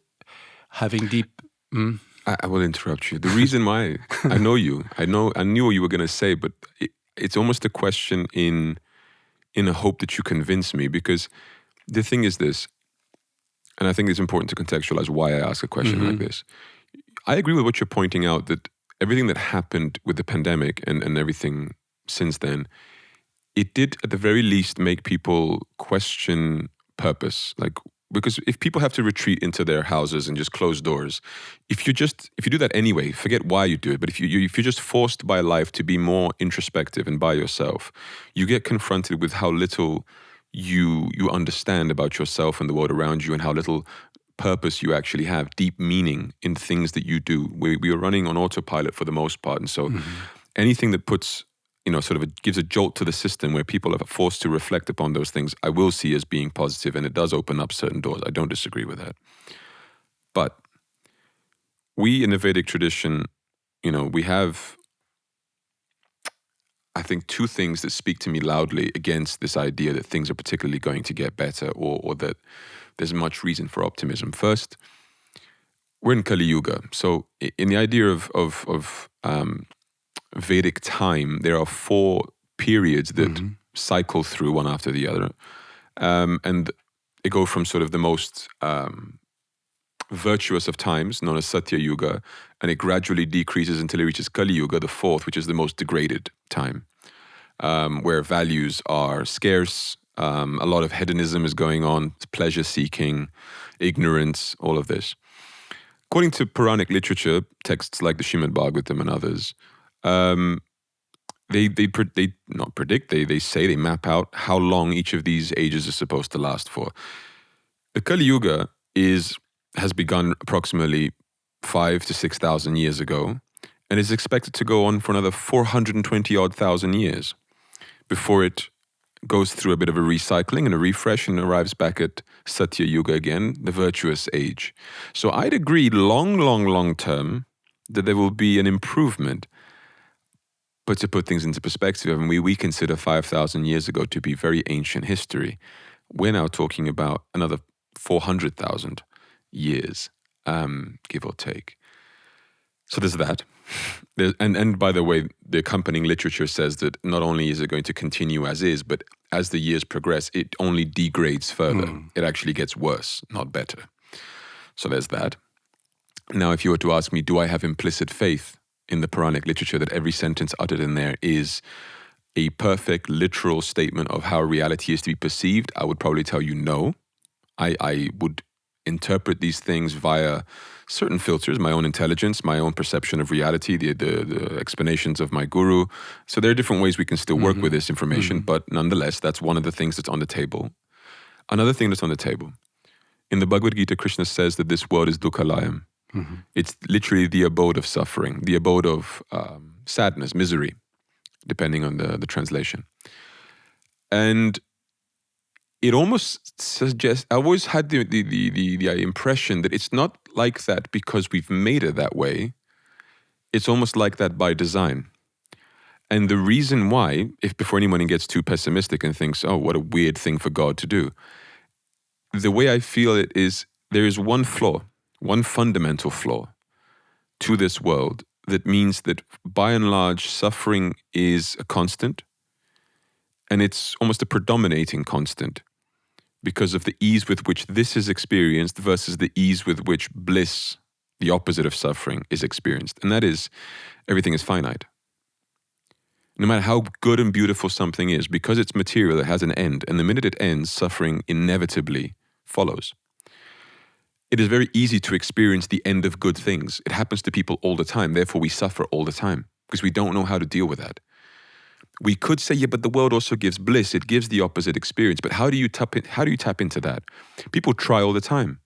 having deep... I will interrupt you. The reason why, I know you. I knew what you were going to say, but it's almost a question in a hope that you convince me, because the thing is this, and I think it's important to contextualize why I ask a question like this. I agree with what you're pointing out, that everything that happened with the pandemic and everything since then, it did at the very least make people question purpose. Like, because if people have to retreat into their houses and just close doors, if you do that anyway, forget why you do it. But if you're just forced by life to be more introspective and by yourself, you get confronted with how little you understand about yourself and the world around you, and how little purpose you actually have, deep meaning in things that you do. We are running on autopilot for the most part, and so anything that puts, gives a jolt to the system where people are forced to reflect upon those things, I will see as being positive, and it does open up certain doors. I don't disagree with that. But we in the Vedic tradition, we have, I think, two things that speak to me loudly against this idea that things are particularly going to get better, or that there's much reason for optimism. First, we're in Kali Yuga. So in the idea of Vedic time, there are 4 periods that cycle through one after the other. And they go from sort of the most virtuous of times, known as Satya Yuga, and it gradually decreases until it reaches Kali Yuga, the 4th, which is the most degraded time, where values are scarce, a lot of hedonism is going on, pleasure seeking, ignorance, all of this. According to Puranic literature, texts like the Srimad Bhagavatam and others, they say, they map out how long each of these ages is supposed to last for. The Kali Yuga has begun approximately 5,000 to 6,000 years ago, and is expected to go on for another 420,000 years before it goes through a bit of a recycling and a refresh and arrives back at Satya Yuga again, the virtuous age. So I'd agree long term that there will be an improvement. But to put things into perspective, and we consider 5,000 years ago to be very ancient history. We're now talking about another 400,000 years, give or take. So there's that. And by the way, the accompanying literature says that not only is it going to continue as is, but as the years progress, it only degrades further. It actually gets worse, not better. So there's that. Now, if you were to ask me, do I have implicit faith in the Puranic literature that every sentence uttered in there is a perfect literal statement of how reality is to be perceived, I would probably tell you no. I would interpret these things via certain filters, my own intelligence, my own perception of reality, the explanations of my guru. So there are different ways we can still work with this information, but nonetheless, that's one of the things that's on the table. Another thing that's on the table, in the Bhagavad Gita, Krishna says that this world is dukkhalayam. It's literally the abode of suffering, the abode of sadness, misery, depending on the translation. And it almost suggests, I always had the impression that it's not like that because we've made it that way. It's almost like that by design. And the reason why, if before anyone gets too pessimistic and thinks, oh, what a weird thing for God to do, the way I feel it is there is one flaw, one fundamental flaw to this world that means that by and large suffering is a constant, and it's almost a predominating constant because of the ease with which this is experienced versus the ease with which bliss, the opposite of suffering, is experienced. And that is, everything is finite. No matter how good and beautiful something is, because it's material, it has an end. And the minute it ends, suffering inevitably follows. It is very easy to experience the end of good things. It happens to people all the time. Therefore, we suffer all the time because we don't know how to deal with that. We could say, yeah, but the world also gives bliss. It gives the opposite experience. But how do you tap into that? People try all the time.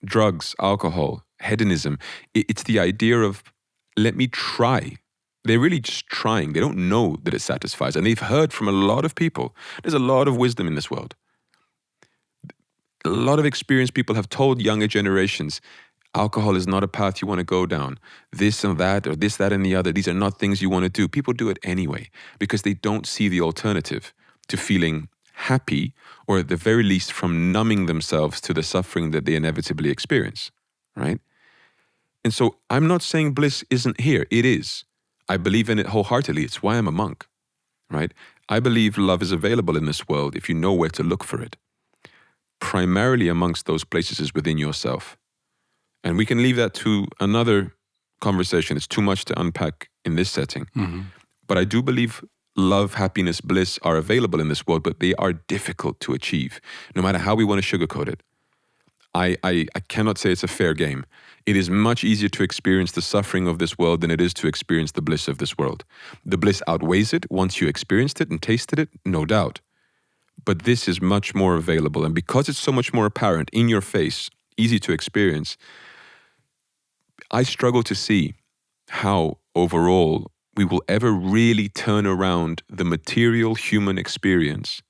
Drugs, alcohol, hedonism. It's the idea of, let me try. They're really just trying. They don't know that it satisfies. And they've heard from a lot of people. There's a lot of wisdom in this world. A lot of experienced people have told younger generations, alcohol is not a path you want to go down. This and that, or this, that, and the other, these are not things you want to do. People do it anyway because they don't see the alternative to feeling happy, or at the very least from numbing themselves to the suffering that they inevitably experience, right? And so I'm not saying bliss isn't here. It is. I believe in it wholeheartedly. It's why I'm a monk, right? I believe love is available in this world if you know where to look for it. Primarily amongst those places is within yourself. And we can leave that to another conversation. It's too much to unpack in this setting. But I do believe love, happiness, bliss are available in this world, but they are difficult to achieve, no matter how we want to sugarcoat it. I cannot say it's a fair game. It is much easier to experience the suffering of this world than it is to experience the bliss of this world. The bliss outweighs it once you experienced it and tasted it, no doubt. But this is much more available. And because it's so much more apparent, in your face, easy to experience, I struggle to see how overall we will ever really turn around the material human experience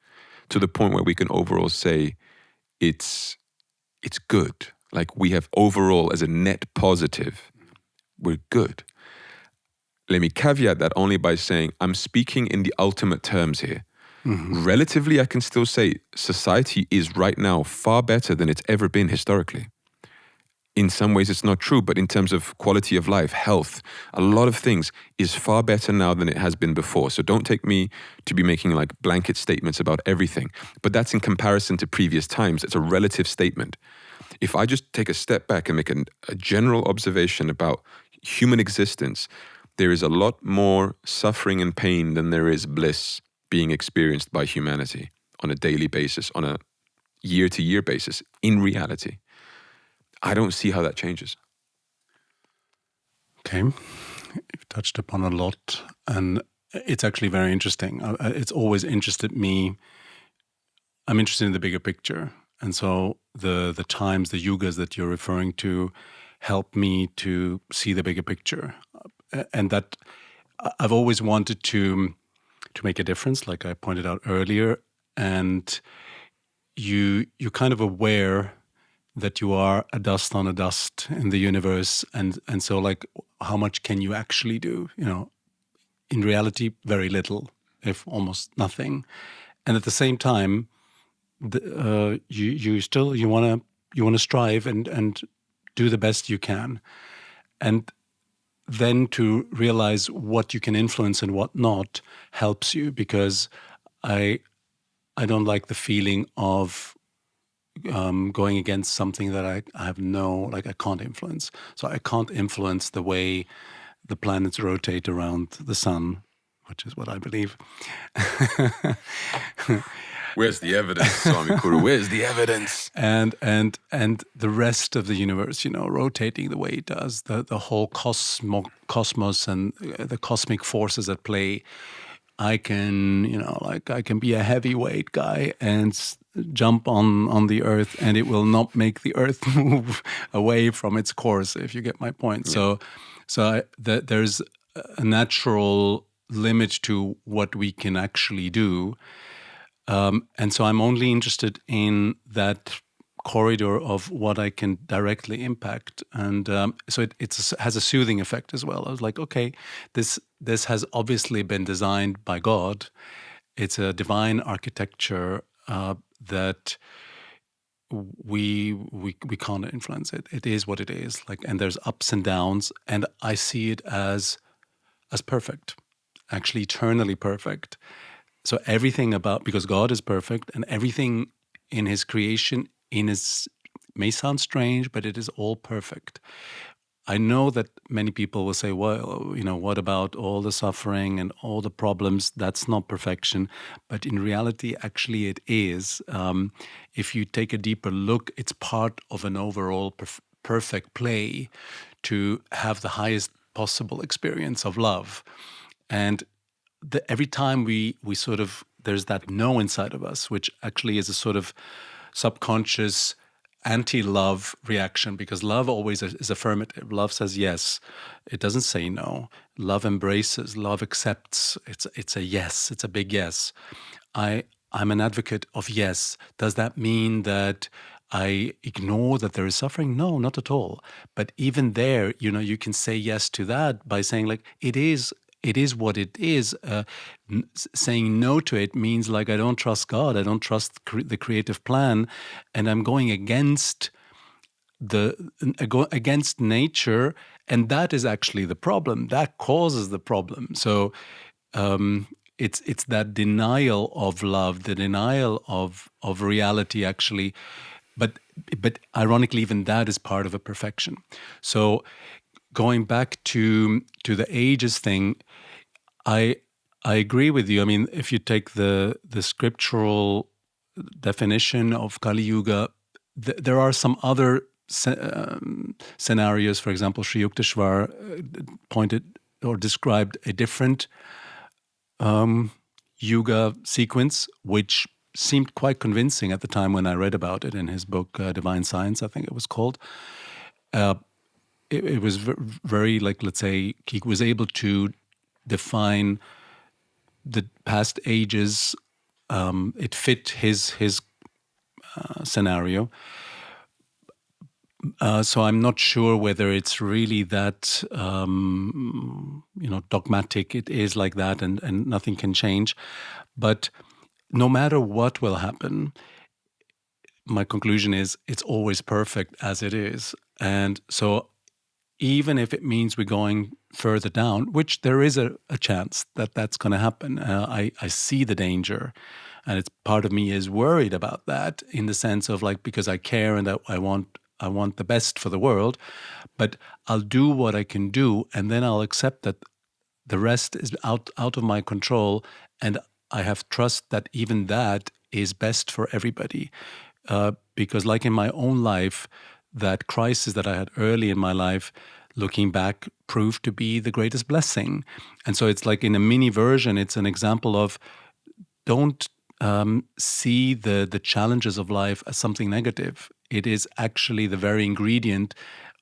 to the point where we can overall say it's good. Like we have overall as a net positive, we're good. Let me caveat that only by saying I'm speaking in the ultimate terms here. Mm-hmm. Relatively, I can still say society is right now far better than it's ever been historically. In some ways it's not true, but in terms of quality of life, health, a lot of things is far better now than it has been before. So don't take me to be making like blanket statements about everything. But that's in comparison to previous times. It's a relative statement. If I just take a step back and make a general observation about human existence, there is a lot more suffering and pain than there is bliss being experienced by humanity on a daily basis, on a year-to-year basis, in reality. I don't see how that changes. Okay, you've touched upon a lot, and it's actually very interesting. It's always interested me. I'm interested in the bigger picture, and so the times, the yugas that you're referring to, help me to see the bigger picture, and that I've always wanted to make a difference, like I pointed out earlier, and you're kind of aware that you are a dust on a dust in the universe, and so like how much can you actually do? You know, in reality, very little, if almost nothing. And at the same time, you want to strive and do the best you can, and then to realize what you can influence and what not helps you, because I don't like the feeling of going against something that I have I can't influence. So I can't influence the way the planets rotate around the sun, which is what I believe. Where's the evidence, Swami Kuru? Where's the evidence? And the rest of the universe, rotating the way it does, the whole cosmos and the cosmic forces at play. I can be a heavyweight guy and jump on the earth, and it will not make the earth move away from its course, if you get my point. Yeah. So there's a natural limit to what we can actually do. And so I'm only interested in that corridor of what I can directly impact. And so it has a soothing effect as well. I was like, okay, this has obviously been designed by God. It's a divine architecture that we can't influence it. It is what it is. And there's ups and downs, and I see it as perfect, actually eternally perfect. So everything because God is perfect, and everything in His creation, may sound strange, but it is all perfect. I know that many people will say, well, what about all the suffering and all the problems? That's not perfection. But in reality, actually it is. If you take a deeper look, it's part of an overall perfect play to have the highest possible experience of love. And every time we sort of, there's that no inside of us, which actually is a sort of subconscious anti-love reaction, because love always is affirmative. Love says yes. It doesn't say no. Love embraces. Love accepts. It's a yes. It's a big yes. I'm an advocate of yes. Does that mean that I ignore that there is suffering? No, not at all. But even there, you can say yes to that by saying like, it is what it is. Saying no to it means like I don't trust God. I don't trust the creative plan, and I'm going against against nature, and that is actually the problem. That causes the problem. So it's that denial of love, the denial of reality, actually. But ironically, even that is part of a perfection. So going back to the ages thing, I agree with you. I mean, if you take the scriptural definition of Kali Yuga, there are some other scenarios. For example, Sri Yukteswar pointed or described a different Yuga sequence, which seemed quite convincing at the time when I read about it in his book, Divine Science, I think it was called. It was very, like, let's say, he was able to define the past ages. It fit his scenario. So I'm not sure whether it's really that dogmatic. It is like that, and nothing can change. But no matter what will happen, my conclusion is it's always perfect as it is. And so even if it means we're going further down, which there is a chance that that's going to happen, I see the danger. And it's part of me is worried about that, in the sense of, like, because I care and I want the best for the world, but I'll do what I can do, and then I'll accept that the rest is out of my control, and I have trust that even that is best for everybody. Because, like in my own life, that crisis that I had early in my life, looking back, proved to be the greatest blessing. And so it's like, in a mini version, it's an example of, don't see the challenges of life as something negative. It is actually the very ingredient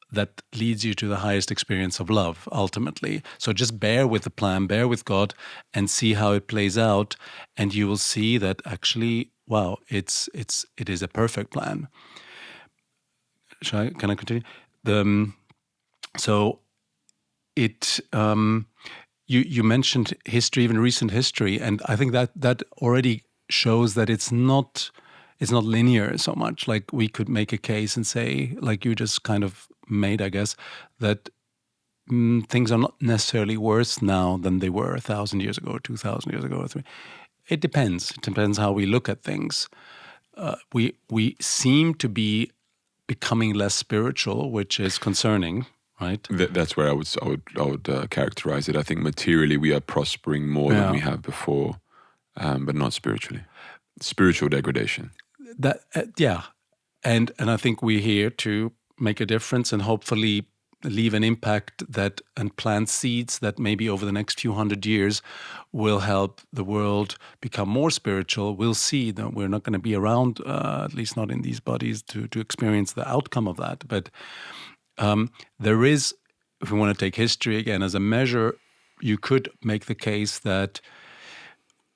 that leads you to the highest experience of love, ultimately. So just bear with the plan, bear with God, and see how it plays out, and you will see that actually, wow, it is a perfect plan. Can I continue? You mentioned history, even recent history, and I think that already shows that it's not linear so much. Like, we could make a case and say, like you just kind of made, I guess, that things are not necessarily worse now than they were 1,000 years ago, or 2,000 years ago, or 3. It depends. It depends how we look at things. We seem to be becoming less spiritual, which is concerning, right? That's where I would characterize it. I think materially we are prospering more than we have before, but not spiritually. Spiritual degradation. And I think we're here to make a difference and hopefully leave an impact and plant seeds that maybe over the next few hundred years will help the world become more spiritual. We'll see that we're not going to be around, at least not in these bodies, to experience the outcome of that. But there is, if we want to take history again as a measure, you could make the case that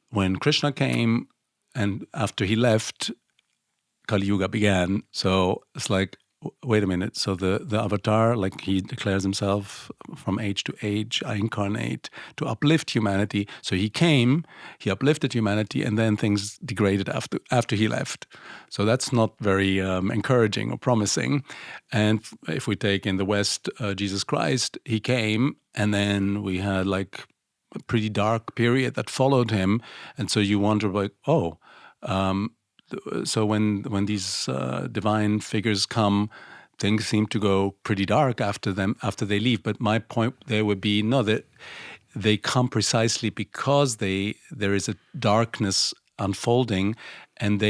when Krishna came and after he left, Kali Yuga began. So it's like, wait a minute. So the avatar, like, he declares himself from age to age, I incarnate to uplift humanity. So he came, he uplifted humanity, and then things degraded after he left. So that's not very encouraging or promising. And if we take in the West, Jesus Christ, he came, and then we had like a pretty dark period that followed him. And so you wonder, like, so when these divine figures come, things seem to go pretty dark after they leave. But my point there would be, no, that they come precisely because there is a darkness unfolding, and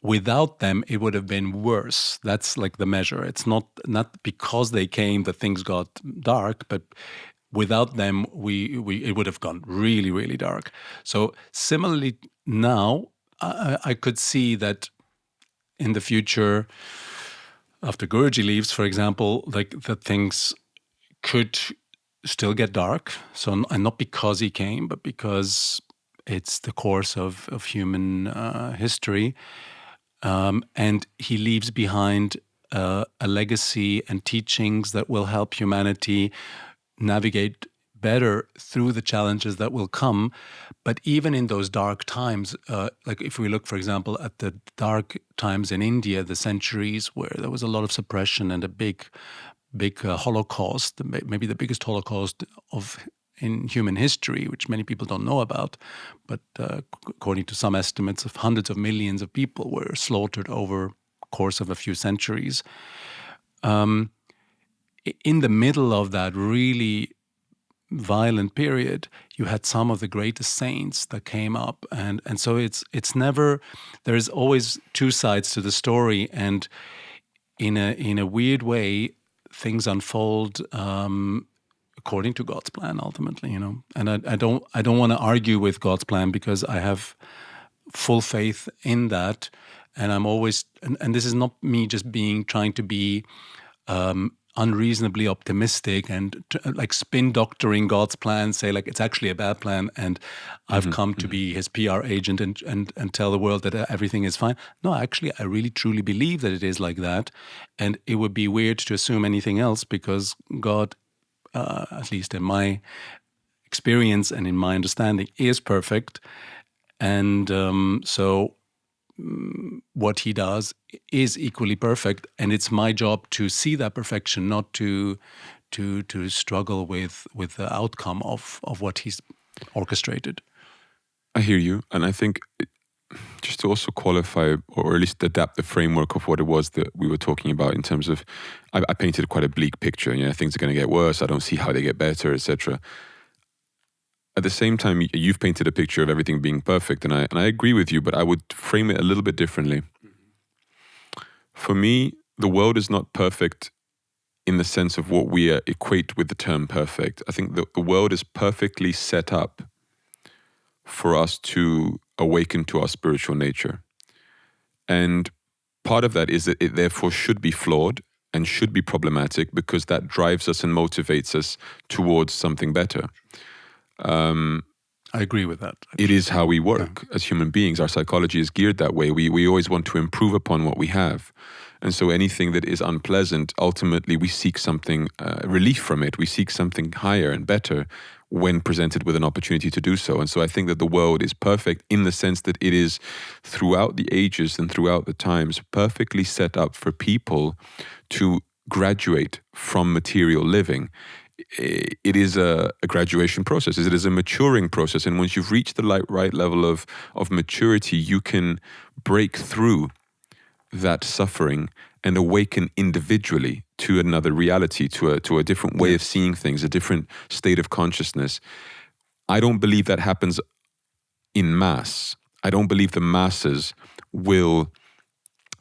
without them it would have been worse. That's like the measure. It's not because they came that things got dark, but without them it would have gone really, really dark. So similarly now, I could see that in the future, after Guruji leaves, for example, like, that things could still get dark. So, and not because he came, but because it's the course of human history. And he leaves behind a legacy and teachings that will help humanity navigate better through the challenges that will come. But even in those dark times, like if we look, for example, at the dark times in India, the centuries where there was a lot of suppression and a big Holocaust, maybe the biggest Holocaust in human history, which many people don't know about, but according to some estimates, of hundreds of millions of people were slaughtered over the course of a few centuries. In the middle of that really violent period, you had some of the greatest saints that came up, and so it's never, there is always two sides to the story, and in a weird way, things unfold according to God's plan ultimately, you know. And I don't want to argue with God's plan, because I have full faith in that, and I'm always, and this is not me just trying to be unreasonably optimistic and like spin doctoring God's plan, say like it's actually a bad plan, and I've come to be his PR agent and tell the world that everything is fine. No, actually, I really truly believe that it is like that, and it would be weird to assume anything else, because God, at least in my experience and in my understanding, is perfect, and so what he does is equally perfect, and it's my job to see that perfection, not to struggle with the outcome of what he's orchestrated. I hear you, and I think just to also qualify, or at least adapt the framework of what it was that we were talking about in terms of, I painted quite a bleak picture. You know, things are going to get worse. I don't see how they get better, etc. At the same time, you've painted a picture of everything being perfect, and I agree with you, but I would frame it a little bit differently. For me, the world is not perfect in the sense of what we equate with the term perfect. I think the world is perfectly set up for us to awaken to our spiritual nature. And part of that is that it therefore should be flawed and should be problematic, because that drives us and motivates us towards something better. I agree with that. It is how we work as human beings. Our psychology is geared that way. We always want to improve upon what we have. And so anything that is unpleasant, ultimately we seek something, relief from it. We seek something higher and better when presented with an opportunity to do so. And so I think that the world is perfect in the sense that it is, throughout the ages and throughout the times, perfectly set up for people to graduate from material living. It is a graduation process. It is a maturing process. And once you've reached the right level of maturity, you can break through that suffering and awaken individually to another reality, to a different way of seeing things, a different state of consciousness. I don't believe that happens in mass. I don't believe the masses will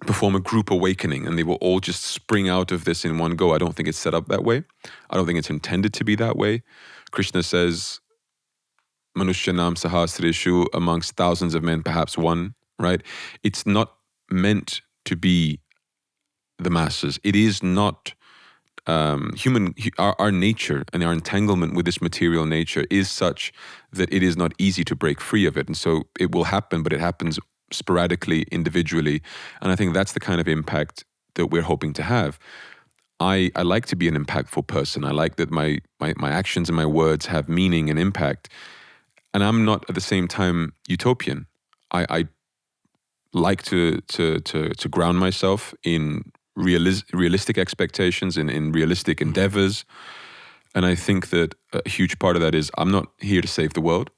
perform a group awakening and they will all just spring out of this in one go. I don't think it's set up that way. I don't think it's intended to be that way. Krishna says, Manushyanam sahasreshu, amongst thousands of men, perhaps one, right? It's not meant to be the masses. It is not our nature and our entanglement with this material nature is such that it is not easy to break free of it. And so it will happen, but it happens sporadically, individually. And I think that's the kind of impact that we're hoping to have. I like to be an impactful person. I like that my actions and my words have meaning and impact. And I'm not at the same time utopian. I like to ground myself in realistic expectations, in realistic endeavors. And I think that a huge part of that is I'm not here to save the world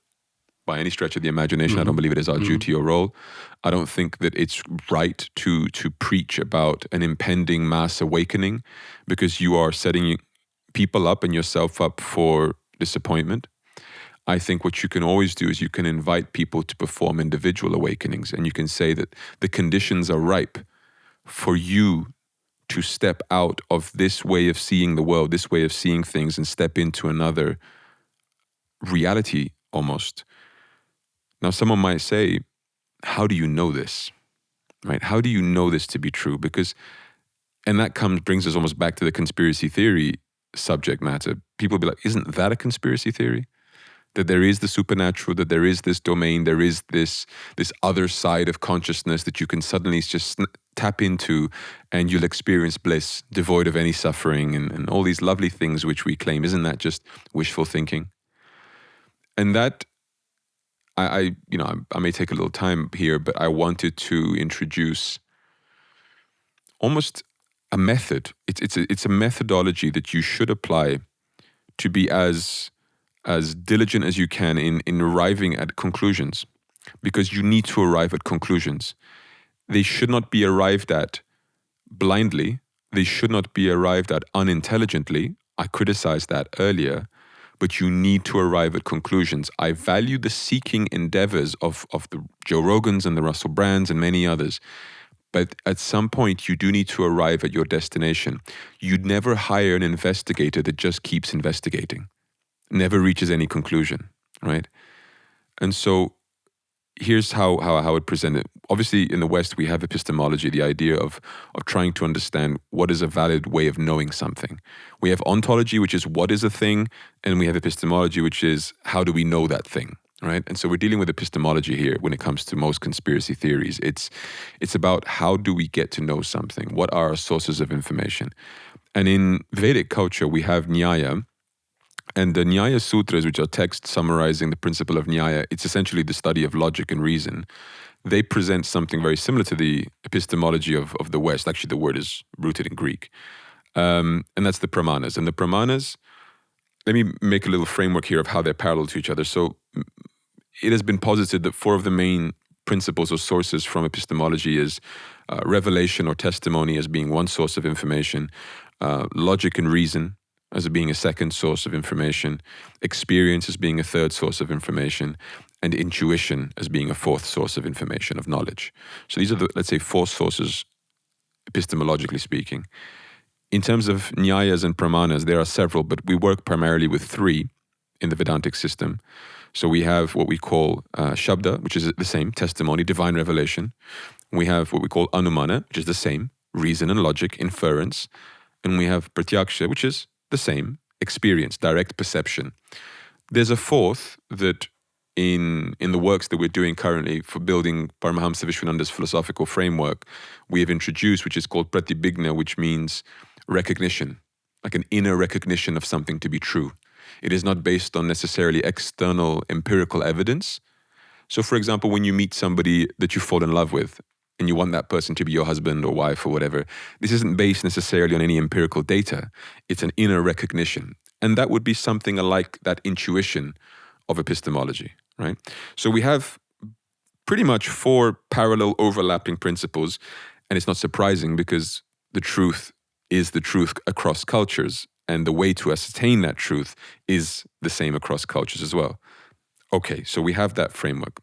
by any stretch of the imagination. I don't believe it is our duty or role. I don't think that it's right to preach about an impending mass awakening, because you are setting people up and yourself up for disappointment. I think what you can always do is you can invite people to perform individual awakenings, and you can say that the conditions are ripe for you to step out of this way of seeing the world, this way of seeing things, and step into another reality almost. Now, someone might say, how do you know this? Right? How do you know this to be true? And that brings us almost back to the conspiracy theory subject matter. People be like, isn't that a conspiracy theory? That there is the supernatural, that there is this domain, there is this other side of consciousness that you can suddenly just tap into and you'll experience bliss, devoid of any suffering and all these lovely things which we claim. Isn't that just wishful thinking? And that, I may take a little time here, but I wanted to introduce almost a method. It's a methodology that you should apply to be as diligent as you can in arriving at conclusions, because you need to arrive at conclusions. They should not be arrived at blindly. They should not be arrived at unintelligently. I criticized that earlier, but you need to arrive at conclusions. I value the seeking endeavors of the Joe Rogans and the Russell Brands and many others. But at some point, you do need to arrive at your destination. You'd never hire an investigator that just keeps investigating, never reaches any conclusion, right? And so here's how I would present it. Obviously, in the West, we have epistemology, the idea of trying to understand what is a valid way of knowing something. We have ontology, which is what is a thing, and we have epistemology, which is how do we know that thing, right? And so we're dealing with epistemology here when it comes to most conspiracy theories. It's about how do we get to know something? What are our sources of information? And in Vedic culture, we have Nyaya, and the Nyaya Sutras, which are texts summarizing the principle of Nyaya, it's essentially the study of logic and reason. They present something very similar to the epistemology of the West. Actually, the word is rooted in Greek. And that's the Pramanas. And the Pramanas, let me make a little framework here of how they're parallel to each other. So it has been posited that 4 of the main principles or sources from epistemology is revelation or testimony as being one source of information, logic and reason as being a second source of information, experience as being a third source of information, and intuition as being a fourth source of information, of knowledge. So these are the, let's say, 4 sources, epistemologically speaking. In terms of Nyayas and Pramanas, there are several, but we work primarily with 3 in the Vedantic system. So we have what we call Shabda, which is the same, testimony, divine revelation. We have what we call Anumana, which is the same, reason and logic, inference. And we have Pratyaksha, which is the same, experience, direct perception. There's a 4th that in the works that we're doing currently for building Paramahamsa Vishwananda's philosophical framework, we have introduced, which is called Pratibhigna, which means recognition, like an inner recognition of something to be true. It is not based on necessarily external empirical evidence. So, for example, when you meet somebody that you fall in love with, and you want that person to be your husband or wife or whatever, this isn't based necessarily on any empirical data. It's an inner recognition. And that would be something like that intuition of epistemology, right? So we have pretty much 4 parallel overlapping principles, and it's not surprising because the truth is the truth across cultures, and the way to ascertain that truth is the same across cultures as well. Okay, so we have that framework.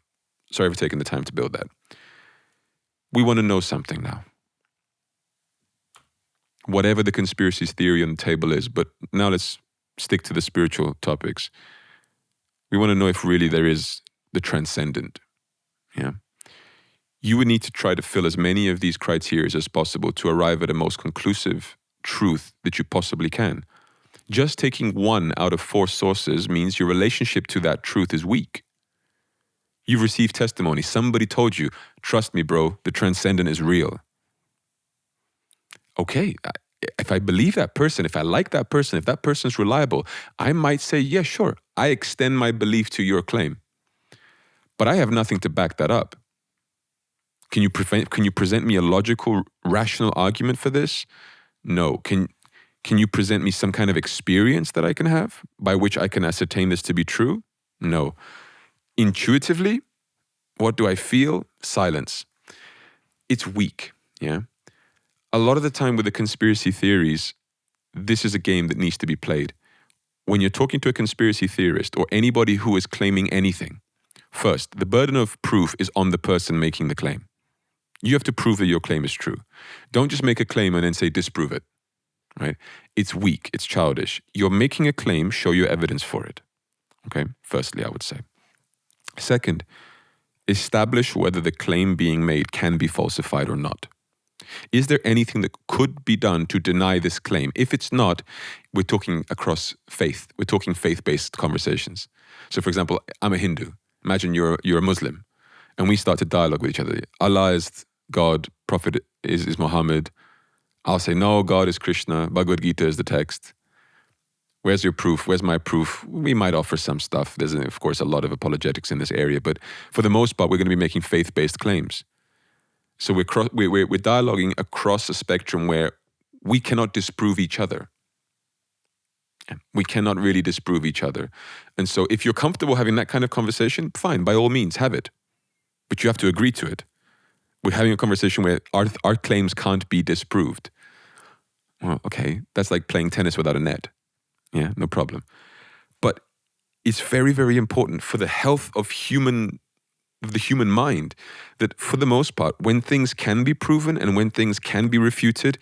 Sorry for taking the time to build that. We want to know something now. Whatever the conspiracy theory on the table is, but now let's stick to the spiritual topics. We want to know if really there is the transcendent. Yeah. You would need to try to fill as many of these criteria as possible to arrive at a most conclusive truth that you possibly can. Just taking 1 out of 4 sources means your relationship to that truth is weak. You've received testimony. Somebody told you, trust me, bro, the transcendent is real. Okay, if I believe that person, if I like that person, if that person's reliable, I might say, yeah, sure, I extend my belief to your claim. But I have nothing to back that up. Can you present me a logical, rational argument for this? No. Can you present me some kind of experience that I can have by which I can ascertain this to be true? No. Intuitively, what do I feel? Silence. It's weak, yeah? A lot of the time with the conspiracy theories, this is a game that needs to be played. When you're talking to a conspiracy theorist or anybody who is claiming anything, first, the burden of proof is on the person making the claim. You have to prove that your claim is true. Don't just make a claim and then say disprove it, right? It's weak, it's childish. You're making a claim, show your evidence for it. Okay, firstly, I would say. Second, establish whether the claim being made can be falsified or not. Is there anything that could be done to deny this claim? If it's not, we're talking across faith. We're talking faith-based conversations. So, for example, I'm a Hindu. Imagine you're a Muslim, and we start to dialogue with each other. Allah is God, Prophet is Muhammad. I'll say, no, God is Krishna. Bhagavad Gita is the text. Where's your proof? Where's my proof? We might offer some stuff. There's, of course, a lot of apologetics in this area, but for the most part, we're going to be making faith-based claims. So we're dialoguing across a spectrum where we cannot disprove each other. We cannot really disprove each other. And so if you're comfortable having that kind of conversation, fine, by all means, have it. But you have to agree to it. We're having a conversation where our claims can't be disproved. Well, okay, that's like playing tennis without a net. Yeah, no problem. But is very, very important for the health of the human mind. That for the most part, when things can be proven and when things can be refuted,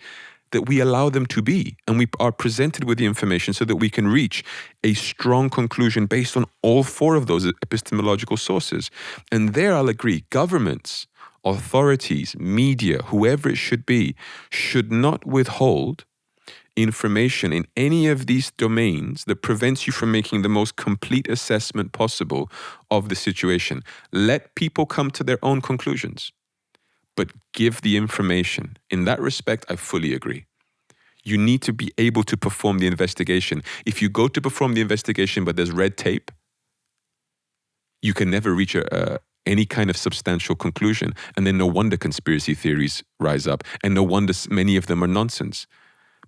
that we allow them to be, and we are presented with the information so that we can reach a strong conclusion based on all four of those epistemological sources. And there I'll agree, governments, authorities, media, whoever it should be, should not withhold information in any of these domains that prevents you from making the most complete assessment possible of the situation. Let people come to their own conclusions, but give the information. In that respect, I fully agree. You need to be able to perform the investigation. If you go to perform the investigation, but there's red tape, you can never reach any kind of substantial conclusion. And then no wonder conspiracy theories rise up. And no wonder many of them are nonsense.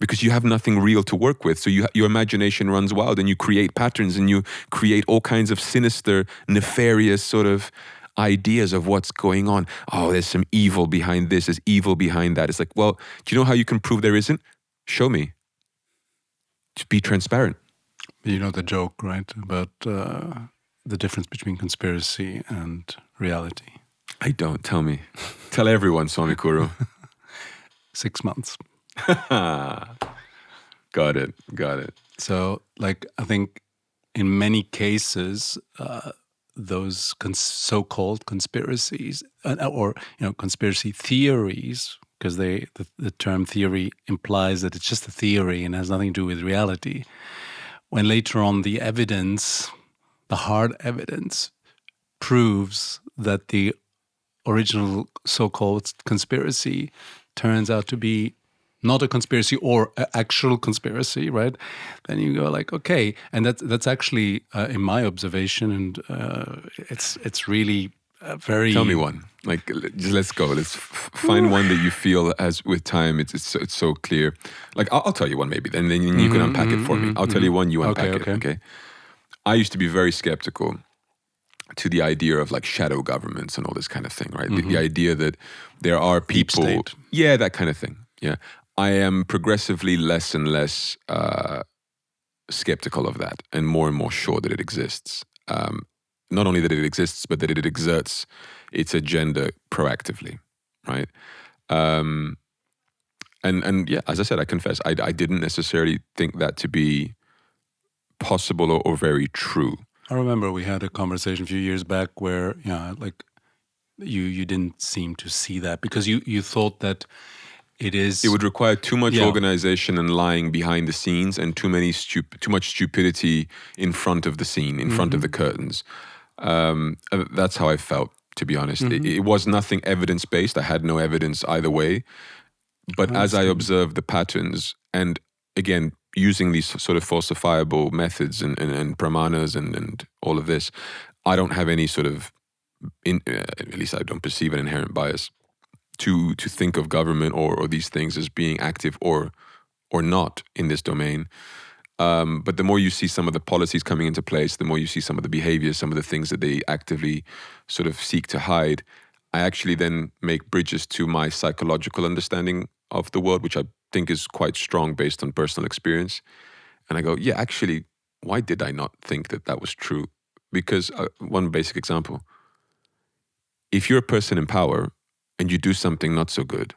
Because you have nothing real to work with. So your imagination runs wild and you create patterns and you create all kinds of sinister, nefarious sort of ideas of what's going on. Oh, there's some evil behind this, there's evil behind that. It's like, well, do you know how you can prove there isn't? Show me. Just be transparent. You know the joke, right? About the difference between conspiracy and reality. I don't. Tell me. Tell everyone, Swami Kuru. 6 months. Got it. So, like, I think in many cases, those so-called conspiracies or conspiracy theories, because the term theory implies that it's just a theory and has nothing to do with reality. When later on the evidence, the hard evidence, proves that the original so-called conspiracy turns out to be not a conspiracy or an actual conspiracy, right? Then you go like, okay, and that's actually in my observation, and it's really very. Tell me one. Like, just let's go. Let's find one that you feel as with time it's so clear. Like I'll tell you one maybe, then you can unpack it for me. I'll tell you one, you unpack it. Okay. I used to be very skeptical to the idea of like shadow governments and all this kind of thing, right? The idea that there are people, deep state. Yeah, that kind of thing. Yeah. I am progressively less and less skeptical of that and more sure that it exists. Not only that it exists, but that it exerts its agenda proactively, right? And yeah, as I said, I confess, I didn't necessarily think that to be possible or very true. I remember we had a conversation a few years back where, like you didn't seem to see that because you thought that it would require too much organization and lying behind the scenes and too much stupidity in front of the scene, in front of the curtains. That's how I felt, to be honest. It was nothing evidence-based. I had no evidence either way. But as I observed the patterns, and again, using these sort of falsifiable methods and pramanas and all of this, I don't have any sort of, at least I don't perceive an inherent bias to think of government or these things as being active or not in this domain. But the more you see some of the policies coming into place, the more you see some of the behaviors, some of the things that they actively sort of seek to hide, I actually then make bridges to my psychological understanding of the world, which I think is quite strong based on personal experience. And I go, yeah, actually, why did I not think that was true? Because one basic example, if you're a person in power and you do something not so good,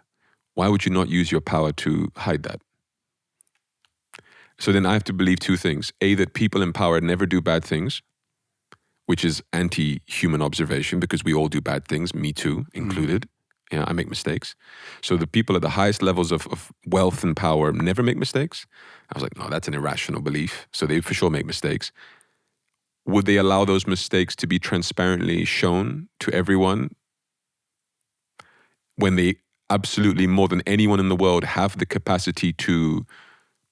why would you not use your power to hide that? So then I have to believe two things. A, that people in power never do bad things, which is anti-human observation because we all do bad things, me too, included. Yeah, I make mistakes. So the people at the highest levels of wealth and power never make mistakes. I was like, no, that's an irrational belief. So they for sure make mistakes. Would they allow those mistakes to be transparently shown to everyone when they absolutely, more than anyone in the world, have the capacity to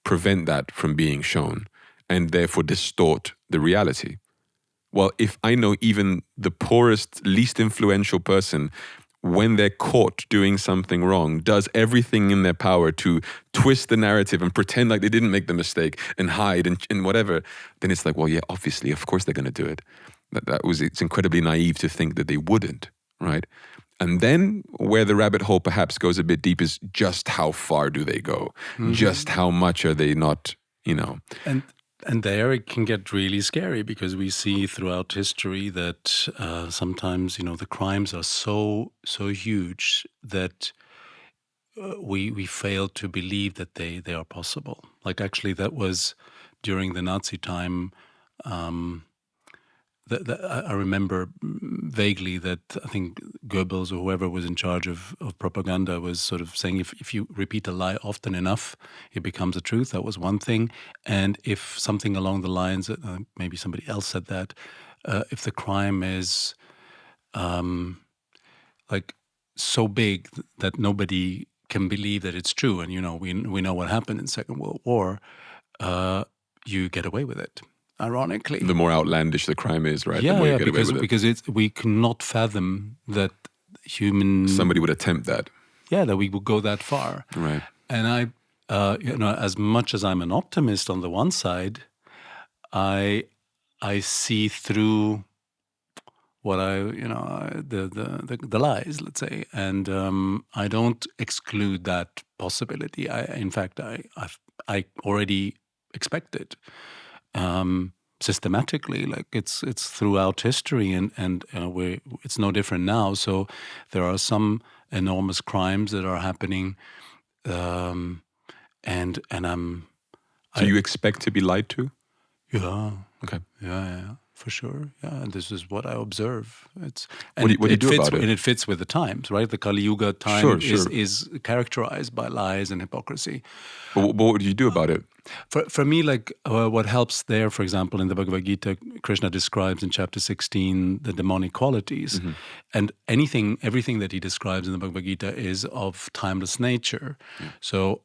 prevent that from being shown and therefore distort the reality? Well, if I know even the poorest, least influential person, when they're caught doing something wrong, does everything in their power to twist the narrative and pretend like they didn't make the mistake and hide and whatever, then it's like, well, yeah, obviously, of course they're going to do it. It's incredibly naive to think that they wouldn't, right? And then where the rabbit hole perhaps goes a bit deep is just how far do they go? Just how much are they not, And And there it can get really scary because we see throughout history that sometimes, the crimes are so huge that we fail to believe that they are possible. Like actually, that was during the Nazi time. I remember vaguely that I think Goebbels or whoever was in charge of propaganda was sort of saying if you repeat a lie often enough, it becomes a truth. That was one thing. And if something along the lines, maybe somebody else said that, if the crime is like so big that nobody can believe that it's true, and we know what happened in Second World War, you get away with it. Ironically, The more outlandish the crime is, right? yeah, the more you yeah, get away with it. because we cannot fathom that Somebody would attempt that. that we would go that far. Right. And I, as much as I'm an optimist on the one side, I see through what the lies, let's say, and I don't exclude that possibility. In fact, I already expect it. Systematically, like it's throughout history, and it's no different now. So there are some enormous crimes that are happening, and I'm. So you expect to be lied to? Yeah. Okay. Yeah, for sure. Yeah, and this is what I observe. What do you do about it? And it fits with the times, right? The Kali Yuga time Sure. is characterized by lies and hypocrisy. But what do you do about it? For me, like what helps there, for example, in the Bhagavad Gita, Krishna describes in chapter 16 the demonic qualities, and everything that he describes in the Bhagavad Gita is of timeless nature. Yeah. So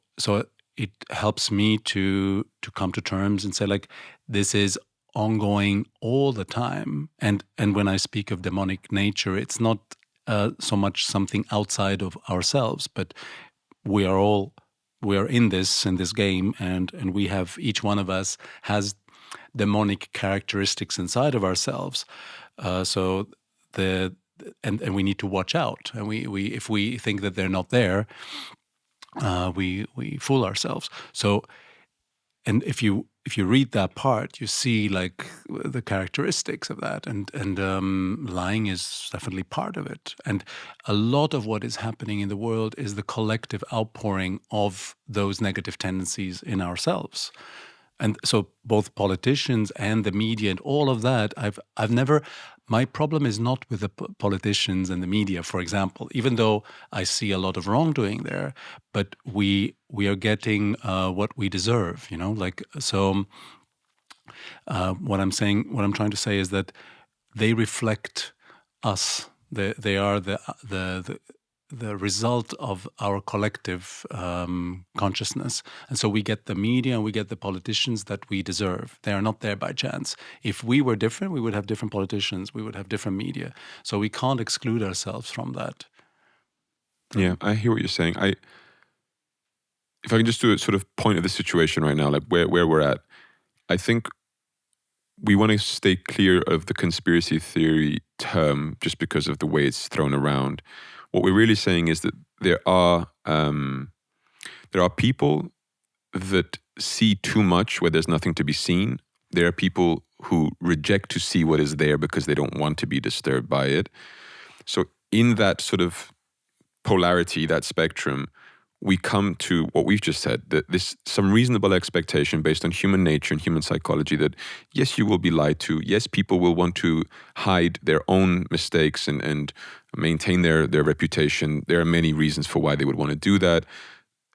it helps me to come to terms and say, like, this is ongoing all the time. And when I speak of demonic nature, it's not so much something outside of ourselves, but we are in this game, and we have, each one of us has demonic characteristics inside of ourselves. And we need to watch out. And we if we think that they're not there, we fool ourselves. So, and if you read that part, you see like the characteristics of that, and lying is definitely part of it. And a lot of what is happening in the world is the collective outpouring of those negative tendencies in ourselves. And so both politicians and the media and all of that, I've never. My problem is not with the politicians and the media, for example, even though I see a lot of wrongdoing there, but we are getting what we deserve, like, so what I'm trying to say is that they reflect us. They are the result of our collective consciousness. And so we get the media and we get the politicians that we deserve. They are not there by chance. If we were different, we would have different politicians, we would have different media. So we can't exclude ourselves from that. Yeah, I hear what you're saying. If I can just do a sort of point of the situation right now, like where we're at, I think we want to stay clear of the conspiracy theory term just because of the way it's thrown around. What we're really saying is that there are people that see too much where there's nothing to be seen. There are people who reject to see what is there because they don't want to be disturbed by it. So in that sort of polarity, that spectrum, we come to what we've just said, that there's some reasonable expectation based on human nature and human psychology that, yes, you will be lied to. Yes, people will want to hide their own mistakes and maintain their reputation. There are many reasons for why they would want to do that.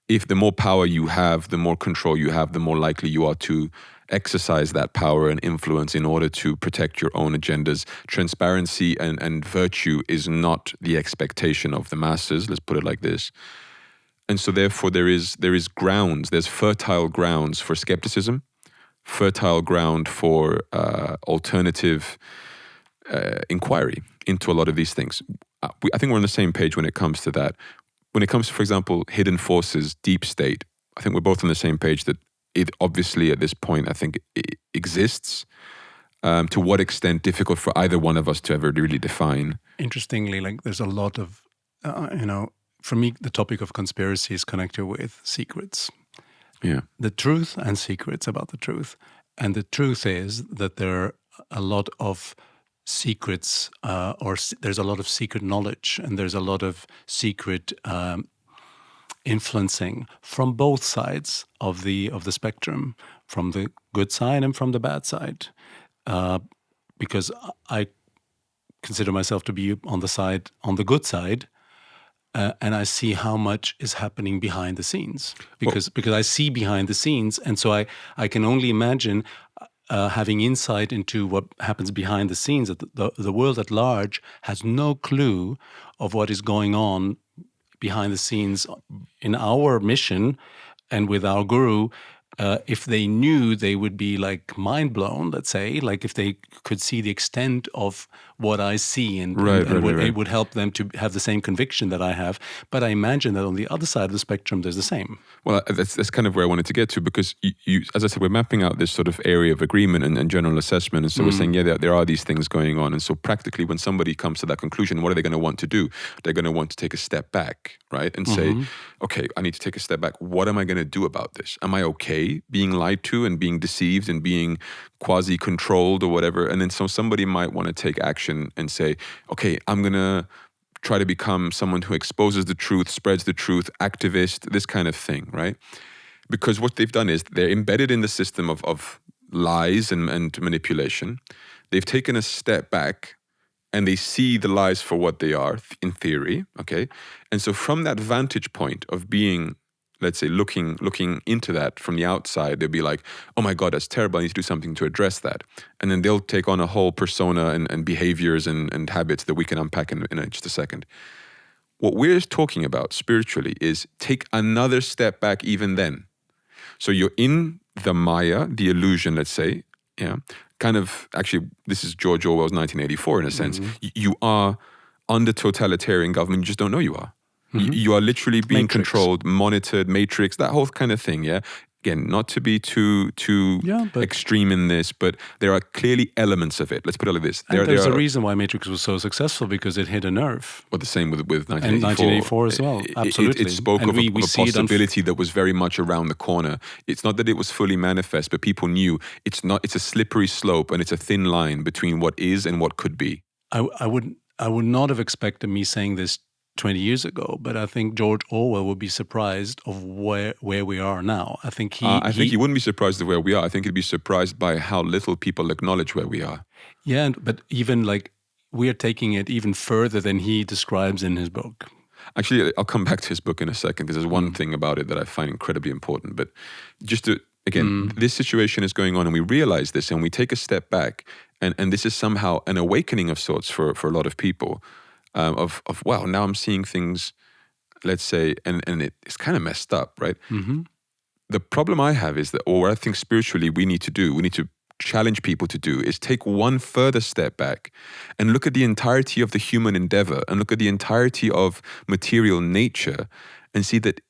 If the more power you have, the more control you have, the more likely you are to exercise that power and influence in order to protect your own agendas. Transparency and virtue is not the expectation of the masses. Let's put it like this. And so therefore there is grounds, there's fertile grounds for skepticism, fertile ground for alternative inquiry into a lot of these things. I think we're on the same page when it comes to that. When it comes to, for example, hidden forces, deep state, I think we're both on the same page that it obviously at this point, I think it exists. To what extent, difficult for either one of us to ever really define. Interestingly, like there's a lot of, for me, the topic of conspiracy is connected with secrets. Yeah. The truth and secrets about the truth. And the truth is that there are a lot of secrets, there's a lot of secret knowledge, and there's a lot of secret influencing from both sides of the spectrum, from the good side and from the bad side. Because I consider myself to be on the good side, and I see how much is happening behind the scenes. Because I see behind the scenes, and so I can only imagine having insight into what happens behind the scenes. That the world at large has no clue of what is going on behind the scenes in our mission and with our guru. If they knew, they would be like mind blown, let's say, like if they could see the extent of what I see and it would help them to have the same conviction that I have. But I imagine that on the other side of the spectrum, there's the same. Well, that's kind of where I wanted to get to, because you, as I said, we're mapping out this sort of area of agreement and general assessment. And so we're saying, there are these things going on. And so practically when somebody comes to that conclusion, what are they going to want to do? They're going to want to take a step back, right? And say, okay, I need to take a step back. What am I going to do about this? Am I okay being lied to and being deceived and being quasi-controlled or whatever? And then somebody might want to take action and say, okay, I'm going to try to become someone who exposes the truth, spreads the truth, activist, this kind of thing, right? Because what they've done is they're embedded in the system of lies and manipulation. They've taken a step back and they see the lies for what they are in theory, okay? And so from that vantage point of being, let's say, looking into that from the outside, they'll be like, oh my God, that's terrible. I need to do something to address that. And then they'll take on a whole persona and behaviors and habits that we can unpack in just a second. What we're talking about spiritually is take another step back even then. So you're in the Maya, the illusion, let's say, yeah, kind of, actually, this is George Orwell's 1984 in a sense. You are under totalitarian government, you just don't know you are. You are literally being controlled, monitored, matrix, that whole kind of thing, yeah? Again, not to be too extreme in this, but there are clearly elements of it. Let's put it like this. There's a reason why Matrix was so successful, because it hit a nerve. Well, the same with 1984. And 1984 as well, absolutely. It spoke of a possibility that was very much around the corner. It's not that it was fully manifest, but people knew it's a slippery slope and it's a thin line between what is and what could be. I would not have expected me saying this 20 years ago, but I think George Orwell would be surprised of where we are now. I think he wouldn't be surprised of where we are. I think he'd be surprised by how little people acknowledge where we are. Yeah, but even like we are taking it even further than he describes in his book. Actually, I'll come back to his book in a second, because there's one thing about it that I find incredibly important. But just to, again, this situation is going on and we realize this and we take a step back, and this is somehow an awakening of sorts for a lot of people. Of wow, now I'm seeing things, let's say, and it's kind of messed up, right? The problem I have is that, or what I think spiritually we need to challenge people to do, is take one further step back and look at the entirety of the human endeavor and look at the entirety of material nature and see that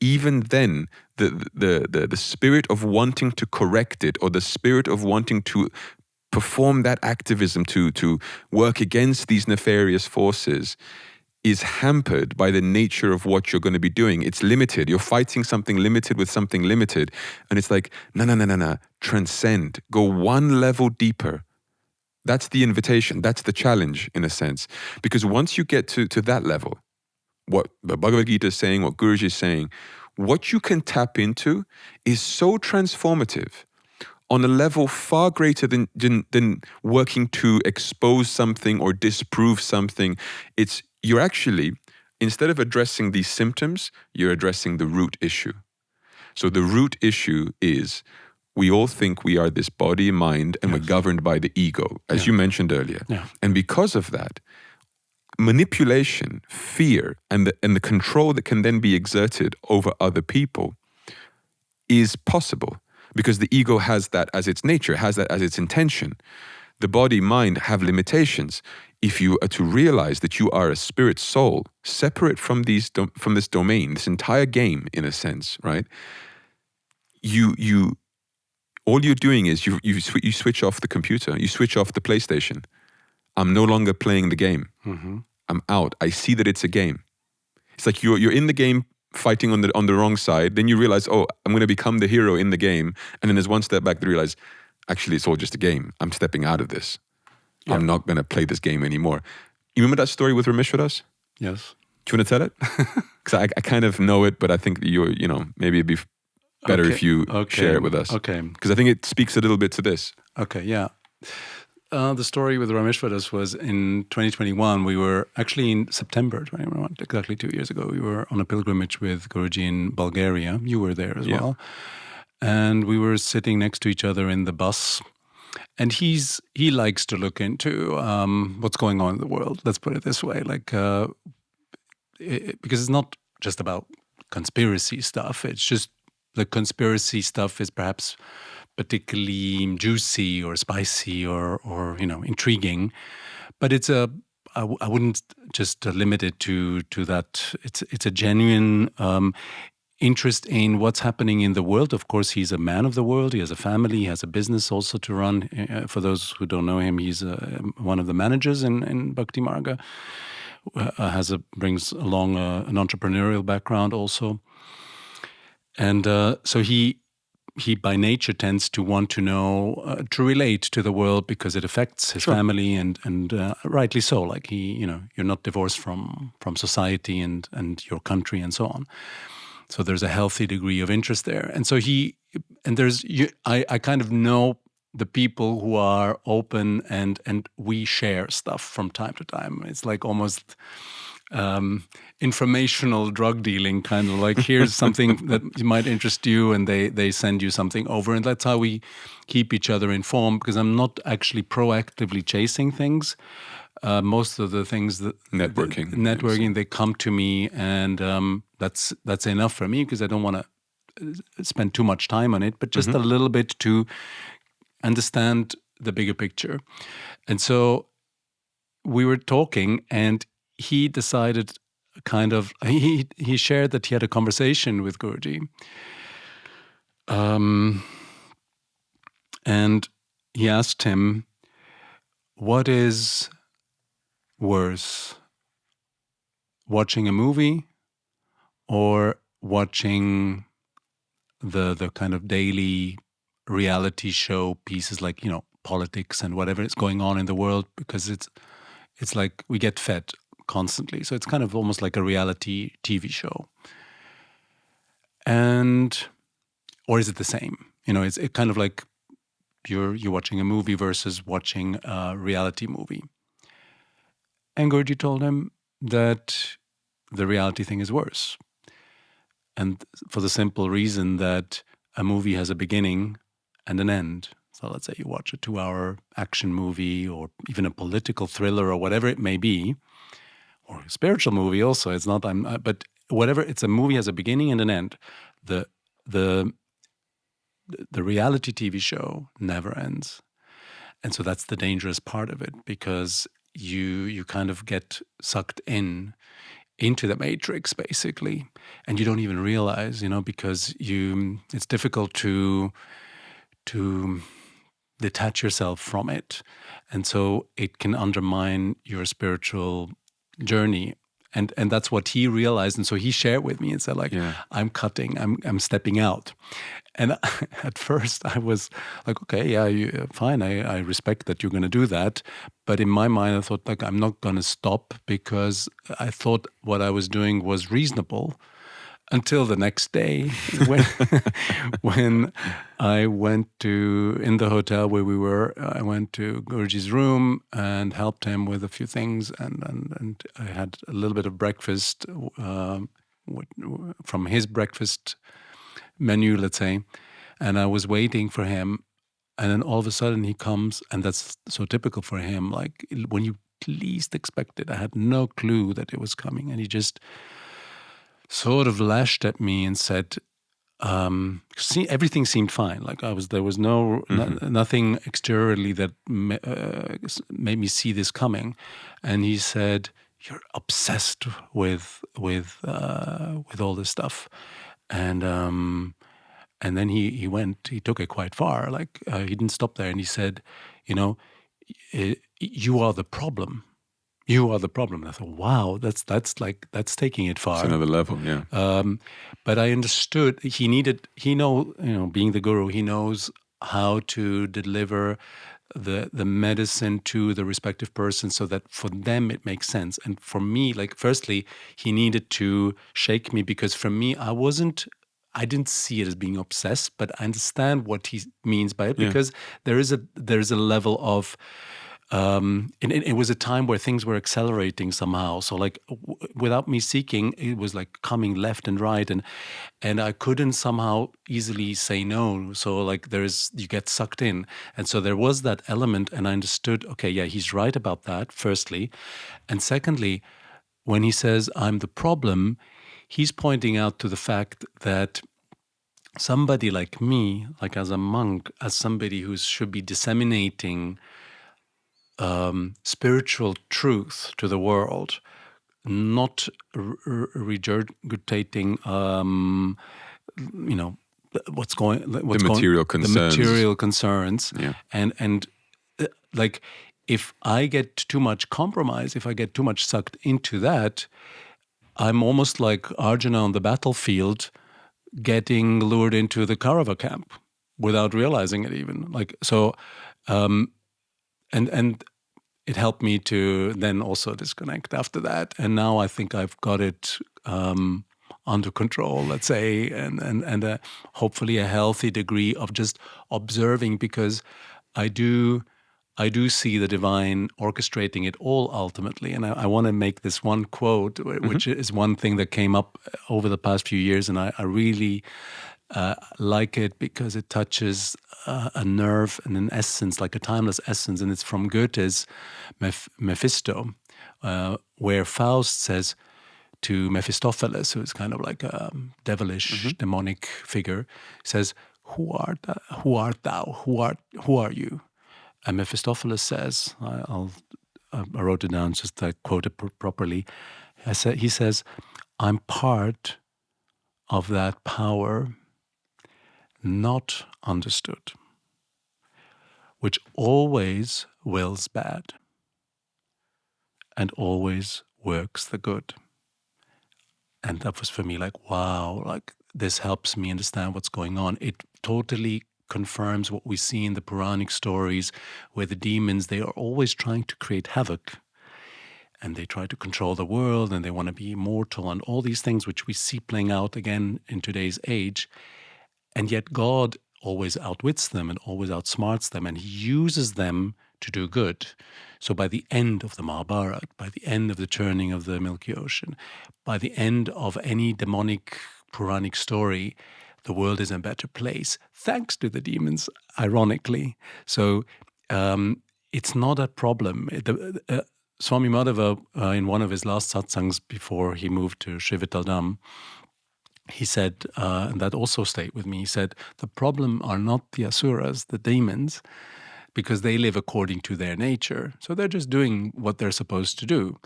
even then the spirit of wanting to correct it, or the spirit of wanting to perform that activism to work against these nefarious forces, is hampered by the nature of what you're going to be doing. It's limited. You're fighting something limited with something limited. And it's like, no. Transcend. Go one level deeper. That's the invitation. That's the challenge, in a sense. Because once you get to that level, what the Bhagavad Gita is saying, what Guruji is saying, what you can tap into is so transformative on a level far greater than working to expose something or disprove something. You're actually, instead of addressing these symptoms, you're addressing the root issue. So the root issue is, we all think we are this body, mind, and we're governed by the ego, as you mentioned earlier. Yeah. And because of that, manipulation, fear, and the control that can then be exerted over other people is possible. Because the ego has that as its nature, has that as its intention. The body, mind have limitations. If you are to realize that you are a spirit soul, separate from this domain, this entire game, in a sense, right? All you're doing is you switch off the computer, you switch off the PlayStation. I'm no longer playing the game. I'm out. I see that it's a game. It's like you're in the game fighting on the wrong side. Then you realize, oh, I'm going to become the hero in the game. And then there's one step back to realize, actually, it's all just a game. I'm stepping out of this. Yeah. I'm not going to play this game anymore. You remember that story with Rameshwaras? Yes. Do you want to tell it? Because I kind of know it, but I think maybe it'd be better if you share it with us. Okay. Because I think it speaks a little bit to this. Okay, yeah. The story with Rameshwaras was in 2021. We were actually in September 2021, exactly 2 years ago. We were on a pilgrimage with Guruji in Bulgaria. You were there as well. And we were sitting next to each other in the bus. And he likes to look into what's going on in the world. Let's put it this way, because it's not just about conspiracy stuff. It's just the conspiracy stuff is perhaps particularly juicy or spicy or intriguing, but it's I wouldn't just limit it to that. It's a genuine interest in what's happening in the world. Of course, he's a man of the world. He has a family. He has a business also to run. For those who don't know him, he's one of the managers in Bhakti Marga. Brings along an entrepreneurial background also, and so he by nature tends to want to know, to relate to the world because it affects his family and rightly so. Like you're not divorced from society and your country and so on. So there's a healthy degree of interest there, and so I kind of know the people who are open and we share stuff from time to time. It's like almost informational drug dealing, kind of like here's something that might interest you and they send you something over. And that's how we keep each other informed, because I'm not actually proactively chasing things. Most of the things that networking, they come to me, and that's enough for me, because I don't want to spend too much time on it, but just a little bit to understand the bigger picture. And so we were talking, and he decided he shared that he had a conversation with Guruji. And he asked him, what is worse, watching a movie or watching the kind of daily reality show pieces like, politics and whatever is going on in the world, because it's like we get fed constantly. So it's kind of almost like a reality TV show. Or is it the same? It's kind of like you're watching a movie versus watching a reality movie. And Guruji told him that the reality thing is worse. And for the simple reason that a movie has a beginning and an end. So let's say you watch a 2-hour action movie, or even a political thriller, or whatever it may be, or a spiritual movie also. It's not, but whatever, it's a movie has a beginning and an end. The reality TV show never ends. And so that's the dangerous part of it, because you kind of get sucked into the matrix, basically, and you don't even realize, because it's difficult to detach yourself from it, and so it can undermine your spiritual journey. And that's what he realized, and so he shared with me and said, I'm cutting, I'm stepping out. And at first I was like, okay, yeah, fine, I respect that you're going to do that. But in my mind, I thought, I'm not going to stop, because I thought what I was doing was reasonable, until the next day when I went in the hotel where we were, I went to Guruji's room and helped him with a few things, and I had a little bit of breakfast from his breakfast menu, let's say, and I was waiting for him, and then all of a sudden he comes, and that's so typical for him, like when you least expect it. I had no clue that it was coming, and he just sort of lashed at me and said, everything seemed fine. Like there was nothing exteriorly that made me see this coming. And he said, "You're obsessed with all this stuff," and then he took it quite far. Like he didn't stop there, and he said, "You are the problem. You are the problem. And I thought, wow, that's taking it It's far. another level, yeah. But I understood being the guru, he knows how to deliver the medicine to the respective person so that for them it makes sense. And for me, like, firstly, he needed to shake me, because for me, I didn't see it as being obsessed, but I understand what he means by it, Yeah. because there is a level of it was a time where things were accelerating somehow. So, like, without me seeking, it was like coming left and right, and I couldn't somehow easily say no. So, like, you get sucked in, and so there was that element, and I understood. Okay, yeah, he's right about that. Firstly, and secondly, when he says I'm the problem, he's pointing out to the fact that somebody like me, like as a monk, as somebody who should be disseminating spiritual truth to the world, not regurgitating, The material concerns. Yeah. Yeah. And like, if I get too much compromise, if I get too much sucked into that, I'm almost like Arjuna on the battlefield, getting lured into the Kaurava camp without realizing it even. Like, so, and it helped me to then also disconnect after that. And now I think I've got it under control, let's say, and hopefully a healthy degree of just observing, because I do see the divine orchestrating it all ultimately. And I want to make this one quote, which is one thing that came up over the past few years, and I really like it because it touches a nerve and an essence, like a timeless essence. And it's from Goethe's Mephisto, where Faust says to Mephistopheles, who is kind of like a devilish, demonic figure, says, who art thou? Who are you? And Mephistopheles says, I wrote it down just to quote it properly. He says, I'm part of that power not understood, which always wills bad and always works the good. And that was for me like, wow, like, this helps me understand what's going on. It totally confirms what we see in the Puranic stories, where the demons, they are always trying to create havoc. And they try to control the world, and they want to be immortal, and all these things which we see playing out again in today's age. And yet God always outwits them and always outsmarts them, and he uses them to do good. So by the end of the Mahabharata, by the end of the turning of the Milky Ocean, by the end of any demonic Puranic story, the world is in a better place, thanks to the demons, ironically. So it's not a problem. Swami Madhava, in one of his last satsangs before he moved to Srivitaldam, he said, and that also stayed with me, he said, the problem are not the asuras, the demons, because they live according to their nature. So they're just doing what they're supposed to do.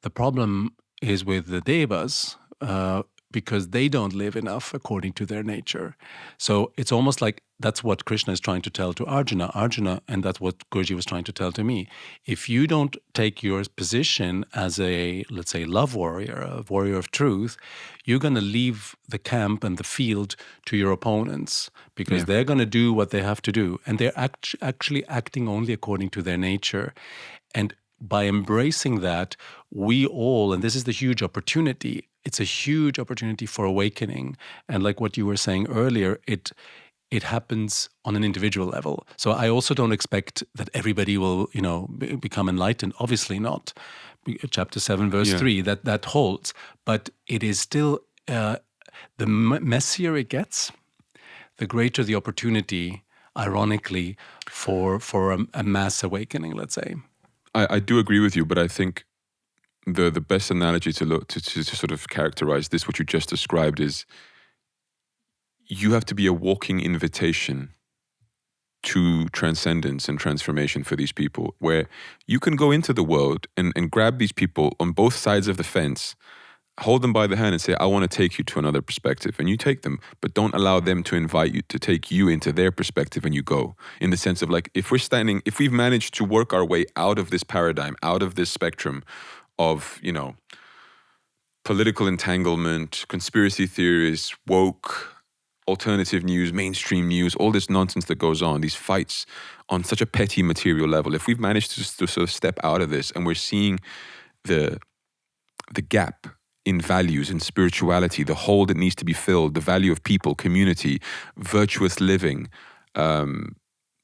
The problem is with the devas, because they don't live enough according to their nature. So it's almost like that's what Krishna is trying to tell to Arjuna, and that's what Guruji was trying to tell to me. If you don't take your position as a, let's say, love warrior, a warrior of truth, you're going to leave the camp and the field to your opponents, because they're going to do what they have to do. And they're actually acting only according to their nature. And by embracing that, we all, and this is the huge opportunity, it's a huge opportunity for awakening. And like what you were saying earlier, it happens on an individual level. So I also don't expect that everybody will, become enlightened. Obviously not. Chapter 7, verse 3, that holds. But it is still, the messier it gets, the greater the opportunity, ironically, for a mass awakening, let's say. I do agree with you, but I think the best analogy to sort of characterize this, what you just described, is you have to be a walking invitation to transcendence and transformation for these people, where you can go into the world and grab these people on both sides of the fence hold them by the hand and say, I want to take you to another perspective. And you take them, but don't allow them to invite you, to take you into their perspective and you go. In the sense of like, if we've managed to work our way out of this paradigm, out of this spectrum of, political entanglement, conspiracy theories, woke, alternative news, mainstream news, all this nonsense that goes on, these fights on such a petty material level, if we've managed to sort of step out of this and we're seeing the gap in values, in spirituality, the hole that needs to be filled, the value of people, community, virtuous living,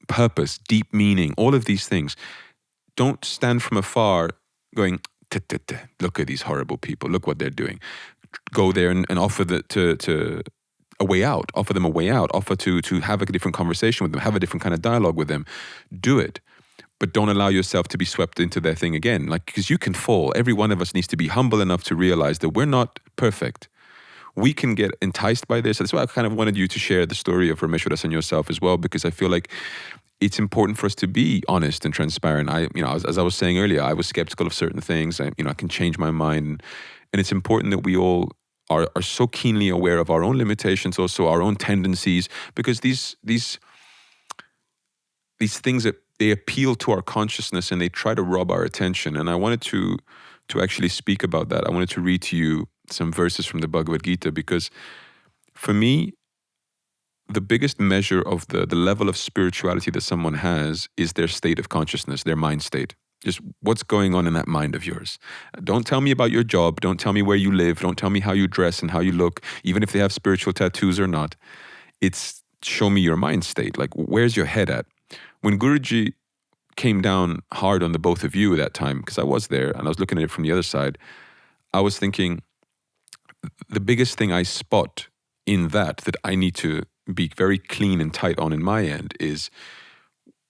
purpose, deep meaning, all of these things, don't stand from afar going, look at these horrible people, look what they're doing. Go there and offer a way out, offer them a way out, offer to have a different conversation with them, have a different kind of dialogue with them. Do it. But don't allow yourself to be swept into their thing again. Like, because you can fall. Every one of us needs to be humble enough to realize that we're not perfect. We can get enticed by this. That's why I kind of wanted you to share the story of Rameshwaras and yourself as well, because I feel like it's important for us to be honest and transparent. As I was saying earlier, I was skeptical of certain things. I can change my mind. And it's important that we all are so keenly aware of our own limitations, also our own tendencies, because these things that they appeal to our consciousness and they try to rob our attention. And I wanted to actually speak about that. I wanted to read to you some verses from the Bhagavad Gita, because for me, the biggest measure of the level of spirituality that someone has is their state of consciousness, their mind state. Just what's going on in that mind of yours. Don't tell me about your job. Don't tell me where you live. Don't tell me how you dress and how you look, even if they have spiritual tattoos or not. It's show me your mind state. Like, where's your head at? When Guruji came down hard on the both of you at that time, because I was there and I was looking at it from the other side, I was thinking the biggest thing I spot in that I need to be very clean and tight on in my end is,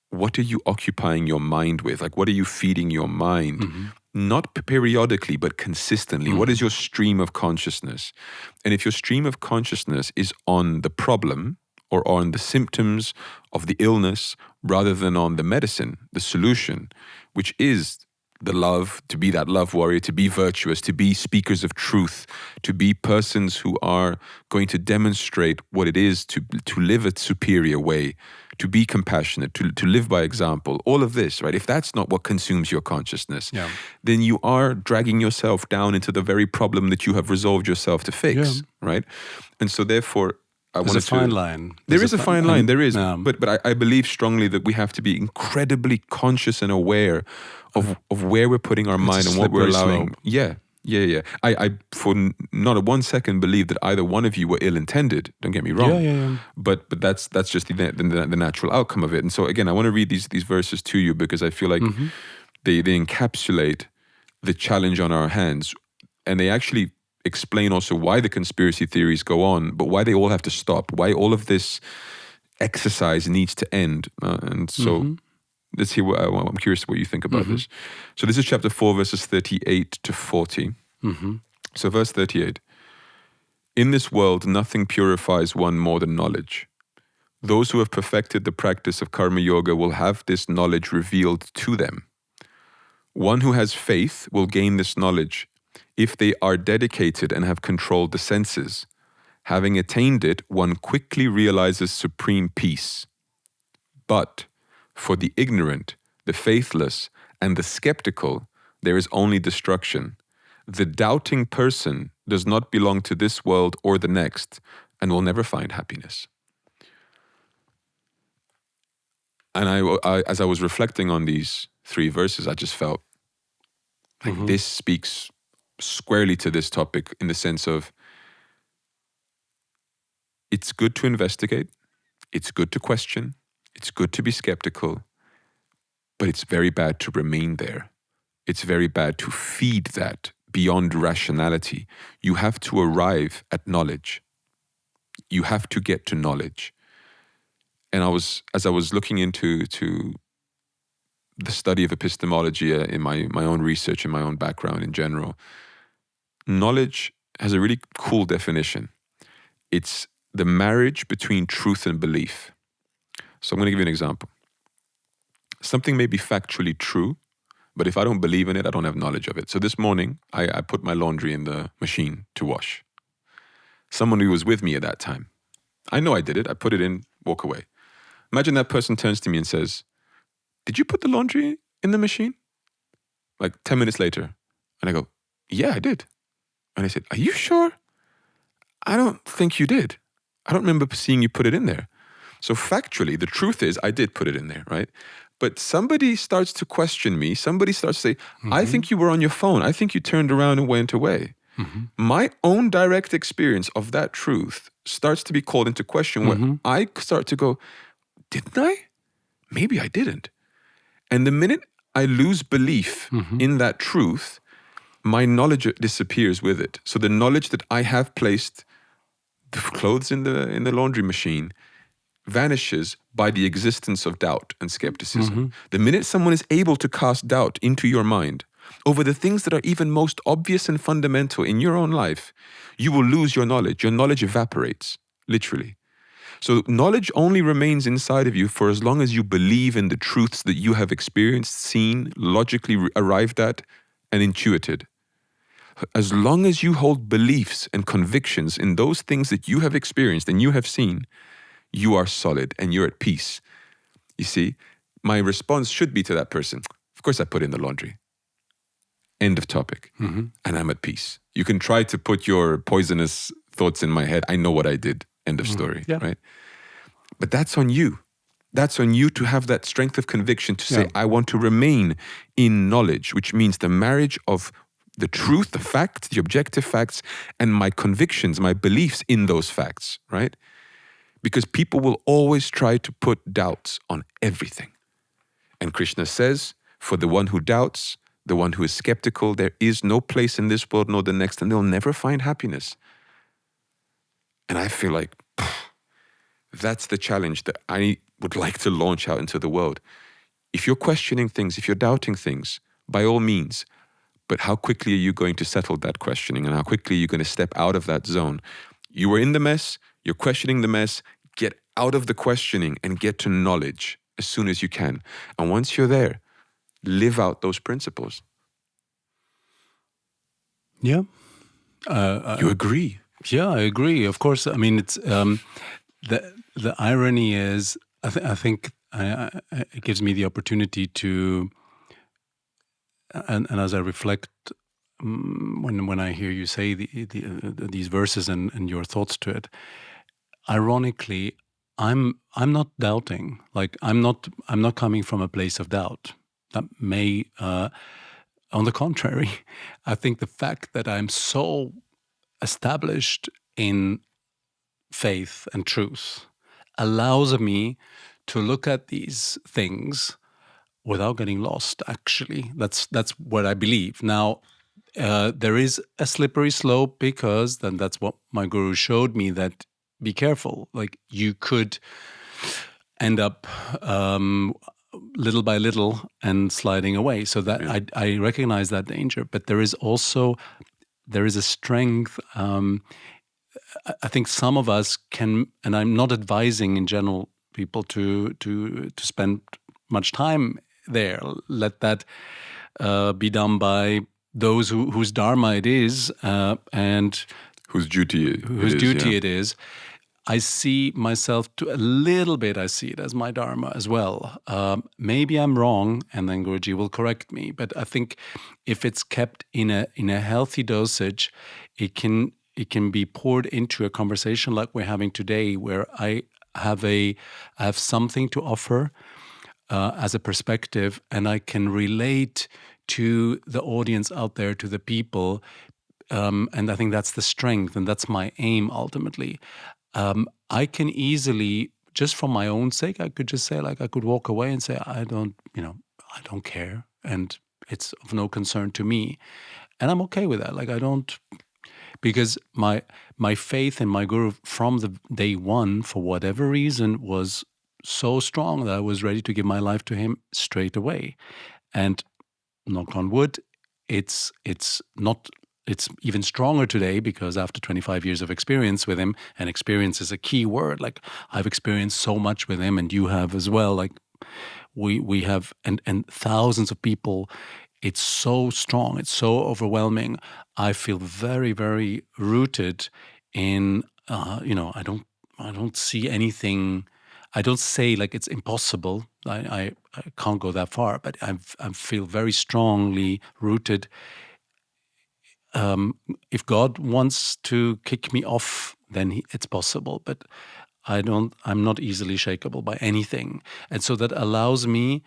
what are you occupying your mind with? Like, what are you feeding your mind? Mm-hmm. Not periodically, but consistently. Mm-hmm. What is your stream of consciousness? And if your stream of consciousness is on the problem or on the symptoms of the illness rather than on the medicine, the solution, which is the love, to be that love warrior, to be virtuous, to be speakers of truth, to be persons who are going to demonstrate what it is to live a superior way, to be compassionate, to live by example, all of this, right? If that's not what consumes your consciousness, then you are dragging yourself down into the very problem that you have resolved yourself to fix, right? And so therefore, There's a fine line. There is a fine line, there is. But I believe strongly that we have to be incredibly conscious and aware of where we're putting our mind and what we're allowing. Slope. Yeah. I for not a 1 second believe that either one of you were ill-intended. Don't get me wrong. Yeah. But that's just the natural outcome of it. And so again, I want to read these verses to you because I feel like they encapsulate the challenge on our hands, and they actually explain also why the conspiracy theories go on, but why they all have to stop, why all of this exercise needs to end. And so let's hear I'm curious what you think about this. So this is chapter 4, verses 38 to 40. So verse 38. In this world, nothing purifies one more than knowledge. Those who have perfected the practice of karma yoga will have this knowledge revealed to them. One who has faith will gain this knowledge if they are dedicated and have controlled the senses. Having attained it, one quickly realizes supreme peace. But for the ignorant, the faithless, and the skeptical, there is only destruction. The doubting person does not belong to this world or the next and will never find happiness. And I as I was reflecting on these 3 verses, I just felt like this speaks squarely to this topic in the sense of it's good to investigate, it's good to question, it's good to be skeptical, but it's very bad to remain there. It's very bad to feed that beyond rationality. You have to arrive at knowledge. You have to get to knowledge. And as I was looking into the study of epistemology in my own research and my own background in general, knowledge has a really cool definition. It's the marriage between truth and belief. So I'm going to give you an example. Something may be factually true, But if I don't believe in it, I don't have knowledge of it. So this morning, I put my laundry in the machine to wash. Someone who was with me at that time, I know I did it. I put it in, walk away. Imagine that person turns to me and says, "Did you put the laundry in the machine?" Like 10 minutes later. And I go, "Yeah, I did." And I said, "Are you sure?" "I don't think you did. I don't remember seeing you put it in there." So factually, the truth is I did put it in there, right? But somebody starts to question me. Somebody starts to say, "I think you were on your phone. I think you turned around and went away." My own direct experience of that truth starts to be called into question where I start to go, "Didn't I? Maybe I didn't." And the minute I lose belief in that truth, my knowledge disappears with it. So the knowledge that I have placed the clothes in the laundry machine vanishes by the existence of doubt and skepticism. The minute someone is able to cast doubt into your mind over the things that are even most obvious and fundamental in your own life, you will lose your knowledge. Your knowledge evaporates, literally. So knowledge only remains inside of you for as long as you believe in the truths that you have experienced, seen, logically arrived at, and intuited. As long as you hold beliefs and convictions in those things that you have experienced and you have seen, you are solid and you're at peace. You see, my response should be to that person, "Of course I put in the laundry." End of topic. And I'm at peace. You can try to put your poisonous thoughts in my head. I know what I did. End of story, right? But that's on you. That's on you to have that strength of conviction to say, I want to remain in knowledge, which means the marriage of the truth, the facts, the objective facts, and my convictions, my beliefs in those facts, right? Because people will always try to put doubts on everything. And Krishna says, for the one who doubts, the one who is skeptical, there is no place in this world nor the next, and they'll never find happiness. And I feel like that's the challenge that I would like to launch out into the world. If you're questioning things, if you're doubting things, by all means, but how quickly are you going to settle that questioning, and how quickly are you going to step out of that zone? You were in the mess, you're questioning the mess, get out of the questioning and get to knowledge as soon as you can. And once you're there, live out those principles. Yeah. You agree? Yeah, I agree. Of course, I mean, it's the irony is, I think it gives me the opportunity to, and as I reflect, when I hear you say these verses and your thoughts to it, ironically, I'm not doubting. Like I'm not coming from a place of doubt. That may, on the contrary, I think the fact that I'm so established in faith and truth allows me to look at these things without getting lost. Actually, that's what I believe. Now, there is a slippery slope because then that's what my guru showed me, that be careful. Like you could end up little by little and sliding away. So that I recognize that danger, but there is a strength. I think some of us can, and I'm not advising in general people to spend much time there. Let that be done by those whose dharma it is, and whose duty it is. I see myself to a little bit. I see it as my dharma as well. Maybe I'm wrong, and then Guruji will correct me. But I think if it's kept in a healthy dosage, it can be poured into a conversation like we're having today, where I have something to offer as a perspective, and I can relate to the audience out there, to the people, and I think that's the strength, and that's my aim ultimately. I can easily, just for my own sake, I could just say, like, I could walk away and say, I don't care, and it's of no concern to me, and I'm okay with that. Like, I don't. Because my faith in my guru from the day one, for whatever reason, was so strong that I was ready to give my life to him straight away. And knock on wood, it's even stronger today, because after 25 years of experience with him, and experience is a key word. Like I've experienced so much with him, and you have as well. Like we have, and thousands of people it's so strong, it's so overwhelming. I feel very, very rooted in, I don't see anything. I don't say like it's impossible. I can't go that far, but I feel very strongly rooted. If God wants to kick me off, then it's possible. But I'm not easily shakeable by anything. And so that allows me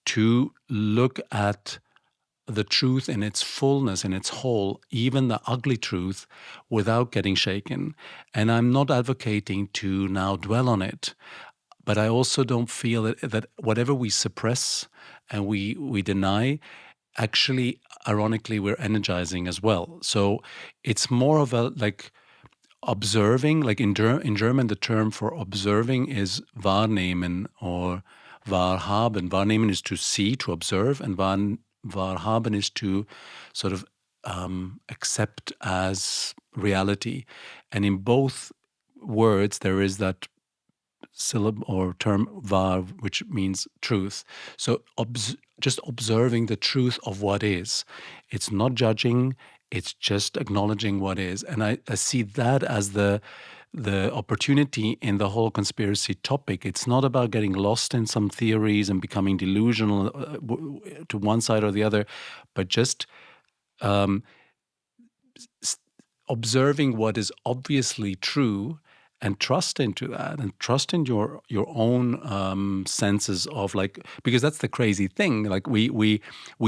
to look at the truth in its fullness, in its whole, even the ugly truth, without getting shaken. And I'm not advocating to now dwell on it. But I also don't feel that whatever we suppress and we deny, actually, ironically, we're energizing as well. So it's more of a like observing, like in German, the term for observing is wahrnehmen or wahrhaben. Wahrnehmen is to see, to observe, and wahrhaben is to sort of accept as reality. And in both words, there is that syllable or term wahr, which means truth. So just observing the truth of what is. It's not judging, it's just acknowledging what is. And I see that as the opportunity in the whole conspiracy topic. It's not about getting lost in some theories and becoming delusional to one side or the other, but just observing what is obviously true and trust into that, and trust in your own senses of like, because that's the crazy thing. Like we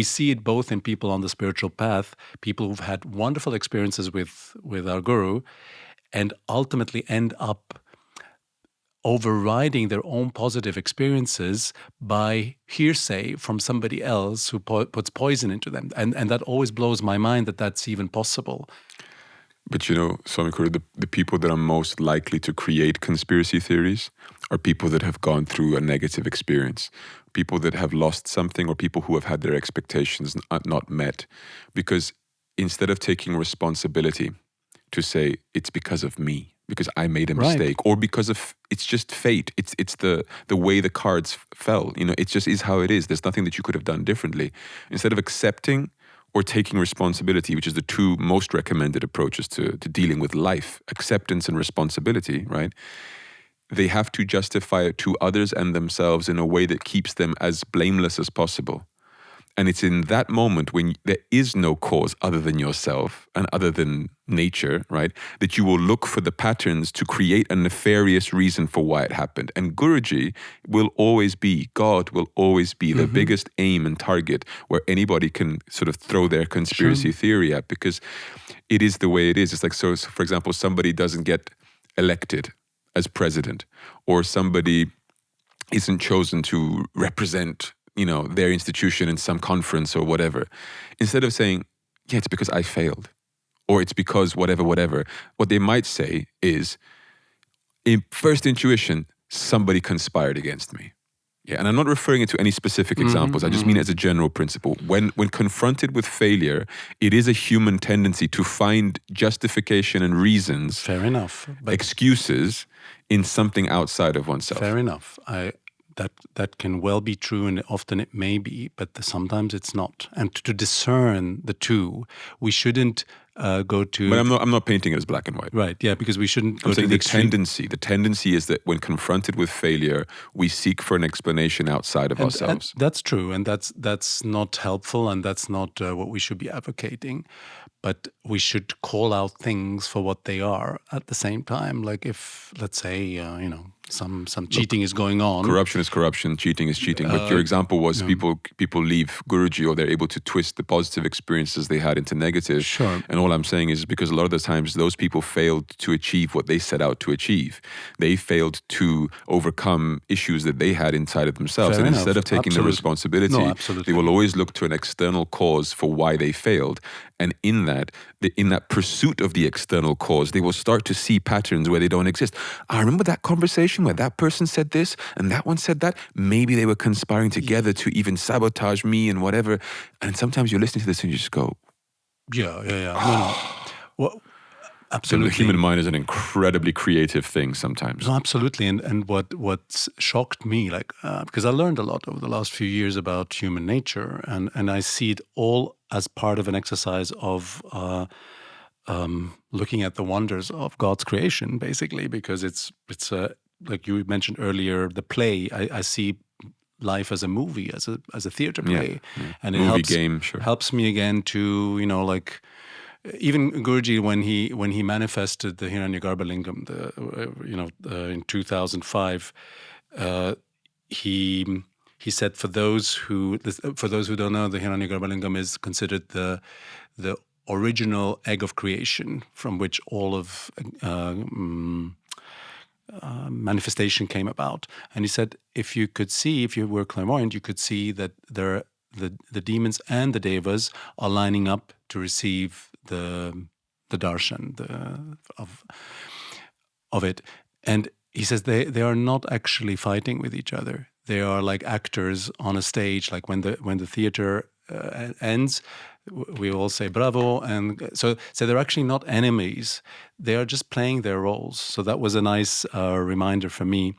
see it both in people on the spiritual path, people who've had wonderful experiences with our guru, and ultimately end up overriding their own positive experiences by hearsay from somebody else who puts poison into them, and that always blows my mind that that's even possible. But Swami Kuru, the people that are most likely to create conspiracy theories are people that have gone through a negative experience, people that have lost something, or people who have had their expectations not met. Because instead of taking responsibility to say, it's because of me, because I made a mistake, or because of, it's just fate, it's the way the cards fell, it just is how it is, there's nothing that you could have done differently. Instead of accepting or taking responsibility, which is the two most recommended approaches to dealing with life, acceptance and responsibility, right? They have to justify it to others and themselves in a way that keeps them as blameless as possible. And it's in that moment when there is no cause other than yourself and other than nature, right, that you will look for the patterns to create a nefarious reason for why it happened. And Guruji will always be, God will always be the biggest aim and target where anybody can sort of throw their conspiracy theory at, because it is the way it is. It's like, so for example, somebody doesn't get elected as president, or somebody isn't chosen to represent their institution in some conference or whatever. Instead of saying, yeah, it's because I failed, or it's because whatever, what they might say is, in first intuition, somebody conspired against me. Yeah, and I'm not referring it to any specific examples. I just mean as a general principle. When confronted with failure, it is a human tendency to find justification and reasons, fair enough, excuses in something outside of oneself. Fair enough. That can well be true, and often it may be, but sometimes it's not. And to discern the two, we shouldn't go to. But I'm not painting it as black and white. Right? Yeah, because we shouldn't go I'm to saying the tendency. The tendency is that when confronted with failure, we seek for an explanation outside of ourselves. And that's true, and that's not helpful, and that's not what we should be advocating. But we should call out things for what they are at the same time. Like if, let's say, some cheating is going on. Corruption is corruption, cheating is cheating. But your example was people leave Guruji, or they're able to twist the positive experiences they had into negative. Sure. And all I'm saying is because a lot of the times those people failed to achieve what they set out to achieve. They failed to overcome issues that they had inside of themselves. Fair and enough. Instead of taking the responsibility, they will always look to an external cause for why they failed. And in that pursuit of the external cause, they will start to see patterns where they don't exist. I remember that conversation where that person said this and that one said that. Maybe they were conspiring together to even sabotage me and whatever. And sometimes you're listening to this and you just go, Yeah. No. Well, Absolutely. The human mind is an incredibly creative thing sometimes. No, absolutely. And what shocked me, because I learned a lot over the last few years about human nature, and I see it all as part of an exercise of looking at the wonders of God's creation, basically, because it's like you mentioned earlier, the play. I see life as a movie, as a theater play, and it helps me again to even Guruji, when he manifested the Hiranyagarbha Lingam, in 2005, he said for those who don't know, the Hiranyagarbha Lingam is considered the original egg of creation from which all of manifestation came about. And he said, if you were clairvoyant, you could see that the demons and the devas are lining up to receive the darshan of it. And he says they are not actually fighting with each other. They are like actors on a stage. Like when the theater ends, we all say bravo, and so they're actually not enemies. They are just playing their roles. So that was a nice reminder for me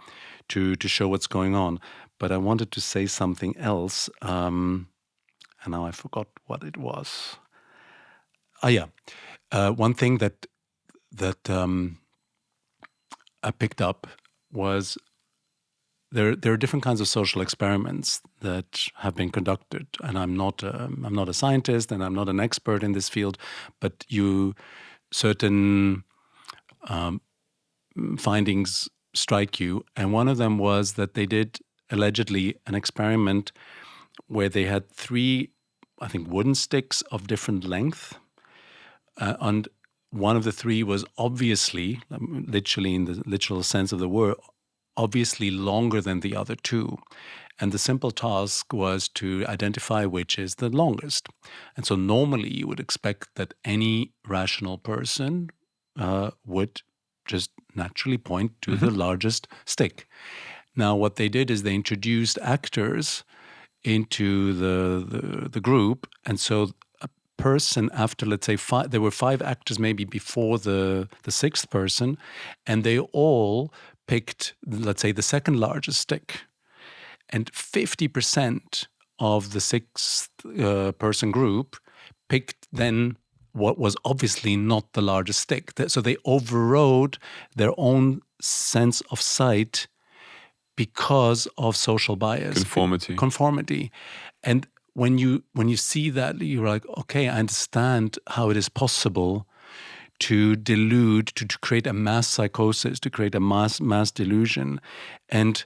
to show what's going on. But I wanted to say something else, and now I forgot what it was. One thing that I picked up was there are different kinds of social experiments that have been conducted, and I'm not a scientist and I'm not an expert in this field, but certain findings strike you, and one of them was that they did allegedly an experiment where they had 3, I think, wooden sticks of different length. And one of the 3 was obviously, literally in the literal sense of the word, obviously longer than the other 2. And the simple task was to identify which is the longest. And so normally you would expect that any rational person would just naturally point to the largest stick. Now what they did is they introduced actors into the group, and so person after, let's say, 5, there were 5 actors maybe before the 6th person, and they all picked, let's say, the second largest stick. And 50% of the 6th person group picked then what was obviously not the largest stick. So they overrode their own sense of sight because of social bias. Conformity. And when you see that, you're like, okay, I understand how it is possible to delude, to create a mass psychosis, to create a mass delusion. And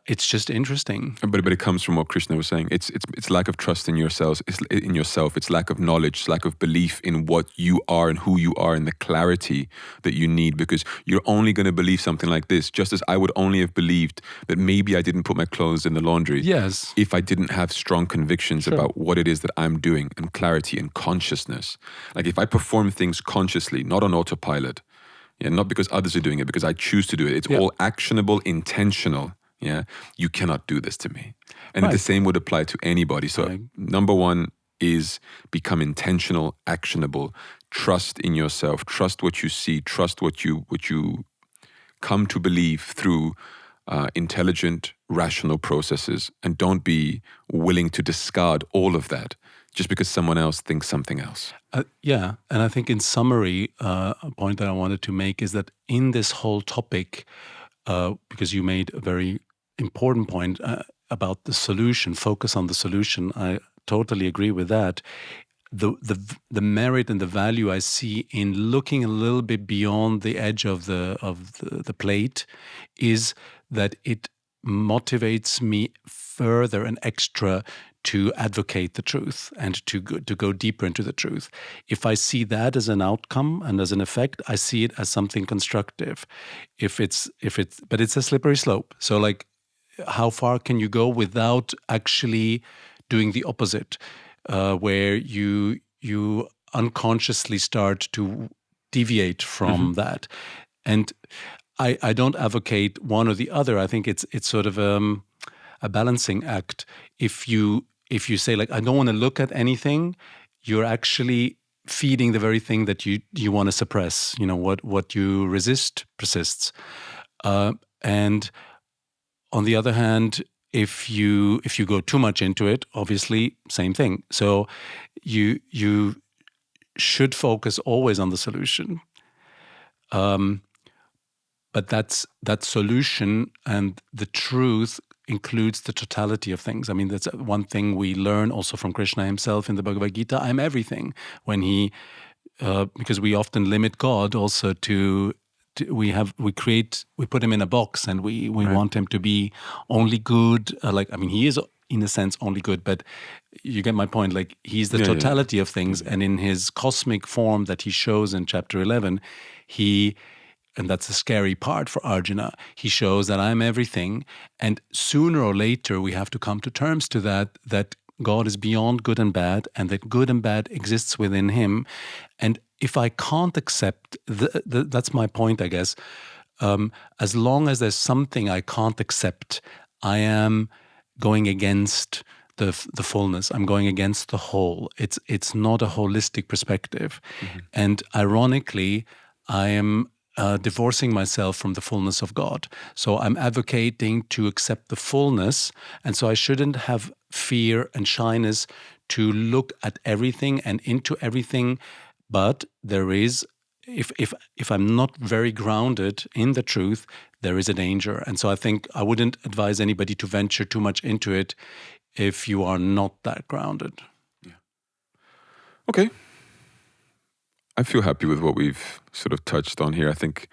it's just interesting. But it comes from what Krishna was saying. It's lack of trust in yourself. It's lack of knowledge. It's lack of belief in what you are and who you are and the clarity that you need. Because you're only going to believe something like this, just as I would only have believed that maybe I didn't put my clothes in the laundry. Yes. If I didn't have strong convictions about what it is that I'm doing, and clarity and consciousness. Like if I perform things consciously, not on autopilot, not because others are doing it, because I choose to do it. It's all actionable, intentional. Yeah, you cannot do this to me. And the same would apply to anybody. So number 1 is become intentional, actionable, trust in yourself, trust what you see, trust what you come to believe through intelligent, rational processes, and don't be willing to discard all of that just because someone else thinks something else. And I think in summary, a point that I wanted to make is that in this whole topic, because you made a very important point about the solution, focus on the solution. I totally agree with that. The merit and the value I see in looking a little bit beyond the edge of the plate is that it motivates me further and extra to advocate the truth and to go deeper into the truth. If I see that as an outcome and as an effect, I see it as something constructive. But it's a slippery slope. So like, how far can you go without actually doing the opposite, where you unconsciously start to deviate from that? And I don't advocate one or the other. I think it's sort of a balancing act. If you say like, I don't want to look at anything, you're actually feeding the very thing that you want to suppress. What you resist persists. And on the other hand, if you go too much into it, obviously same thing. So you should focus always on the solution. But that solution and the truth includes the totality of things. I mean, that's one thing we learn also from Krishna himself in the Bhagavad Gita. I'm everything. When he, because we often limit God also to we put him in a box, and we Right. want him to be only good. He is in a sense only good, but you get my point. Like, he's the totality of things, and in his cosmic form that he shows in chapter 11, and that's the scary part for Arjuna, he shows that I'm everything, and sooner or later we have to come to terms to that God is beyond good and bad, and that good and bad exists within him. And if I can't accept, that's my point, I guess, as long as there's something I can't accept, I am going against the fullness. I'm going against the whole. It's not a holistic perspective. Mm-hmm. And ironically, I am divorcing myself from the fullness of God. So I'm advocating to accept the fullness, and so I shouldn't have fear and shyness to look at everything and into everything. But there is, if I'm not very grounded in the truth, there is a danger. And so I think I wouldn't advise anybody to venture too much into it if you are not that grounded. Yeah. Okay. I feel happy with what we've sort of touched on here. I think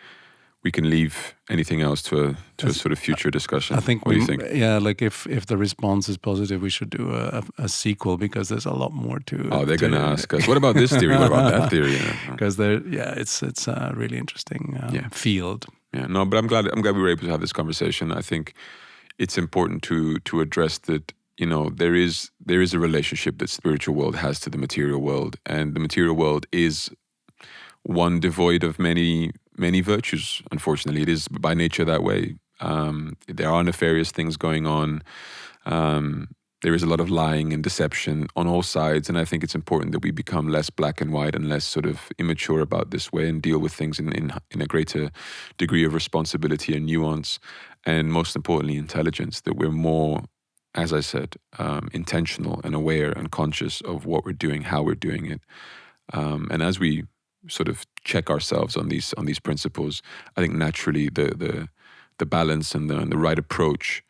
we can leave anything else to a sort of future discussion. I think what do you think? Yeah, like if the response is positive, we should do a sequel, because there's a lot more to. Oh, they're going to ask us, what about this theory? What about that theory? Because it's a really interesting field. Yeah, no, but I'm glad we were able to have this conversation. I think it's important to address that. There is a relationship that spiritual world has to the material world, and the material world is one devoid of many virtues. Unfortunately, it is by nature that way. There are nefarious things going on. There is a lot of lying and deception on all sides, and I think it's important that we become less black and white and less sort of immature about this way, and deal with things in a greater degree of responsibility and nuance, and most importantly, intelligence. That we're more, as I said, intentional and aware and conscious of what we're doing, how we're doing it, and as we sort of check ourselves on these principles, I think naturally the balance and the right approach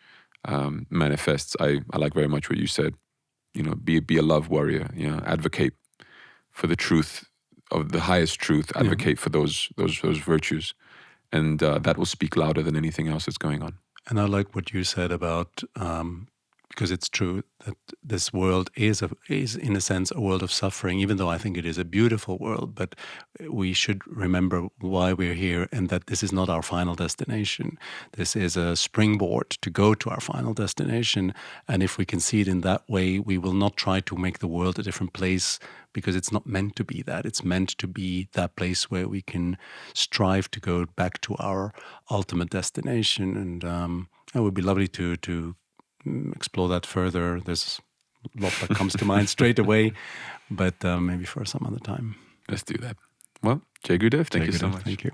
manifests. I like very much what you said. Be a love warrior. Advocate for the truth of the highest truth. Advocate for those virtues, and that will speak louder than anything else that's going on. And I like what you said about. Because it's true that this world is in a sense a world of suffering, even though I think it is a beautiful world. But we should remember why we're here, and that this is not our final destination. This is a springboard to go to our final destination. And if we can see it in that way, we will not try to make the world a different place, because it's not meant to be that. It's meant to be that place where we can strive to go back to our ultimate destination. And it would be lovely to explore that further. There's a lot that comes to mind straight away, but maybe for some other time. Let's do that. Well, Jay Gudev, thank you so much. Thank you.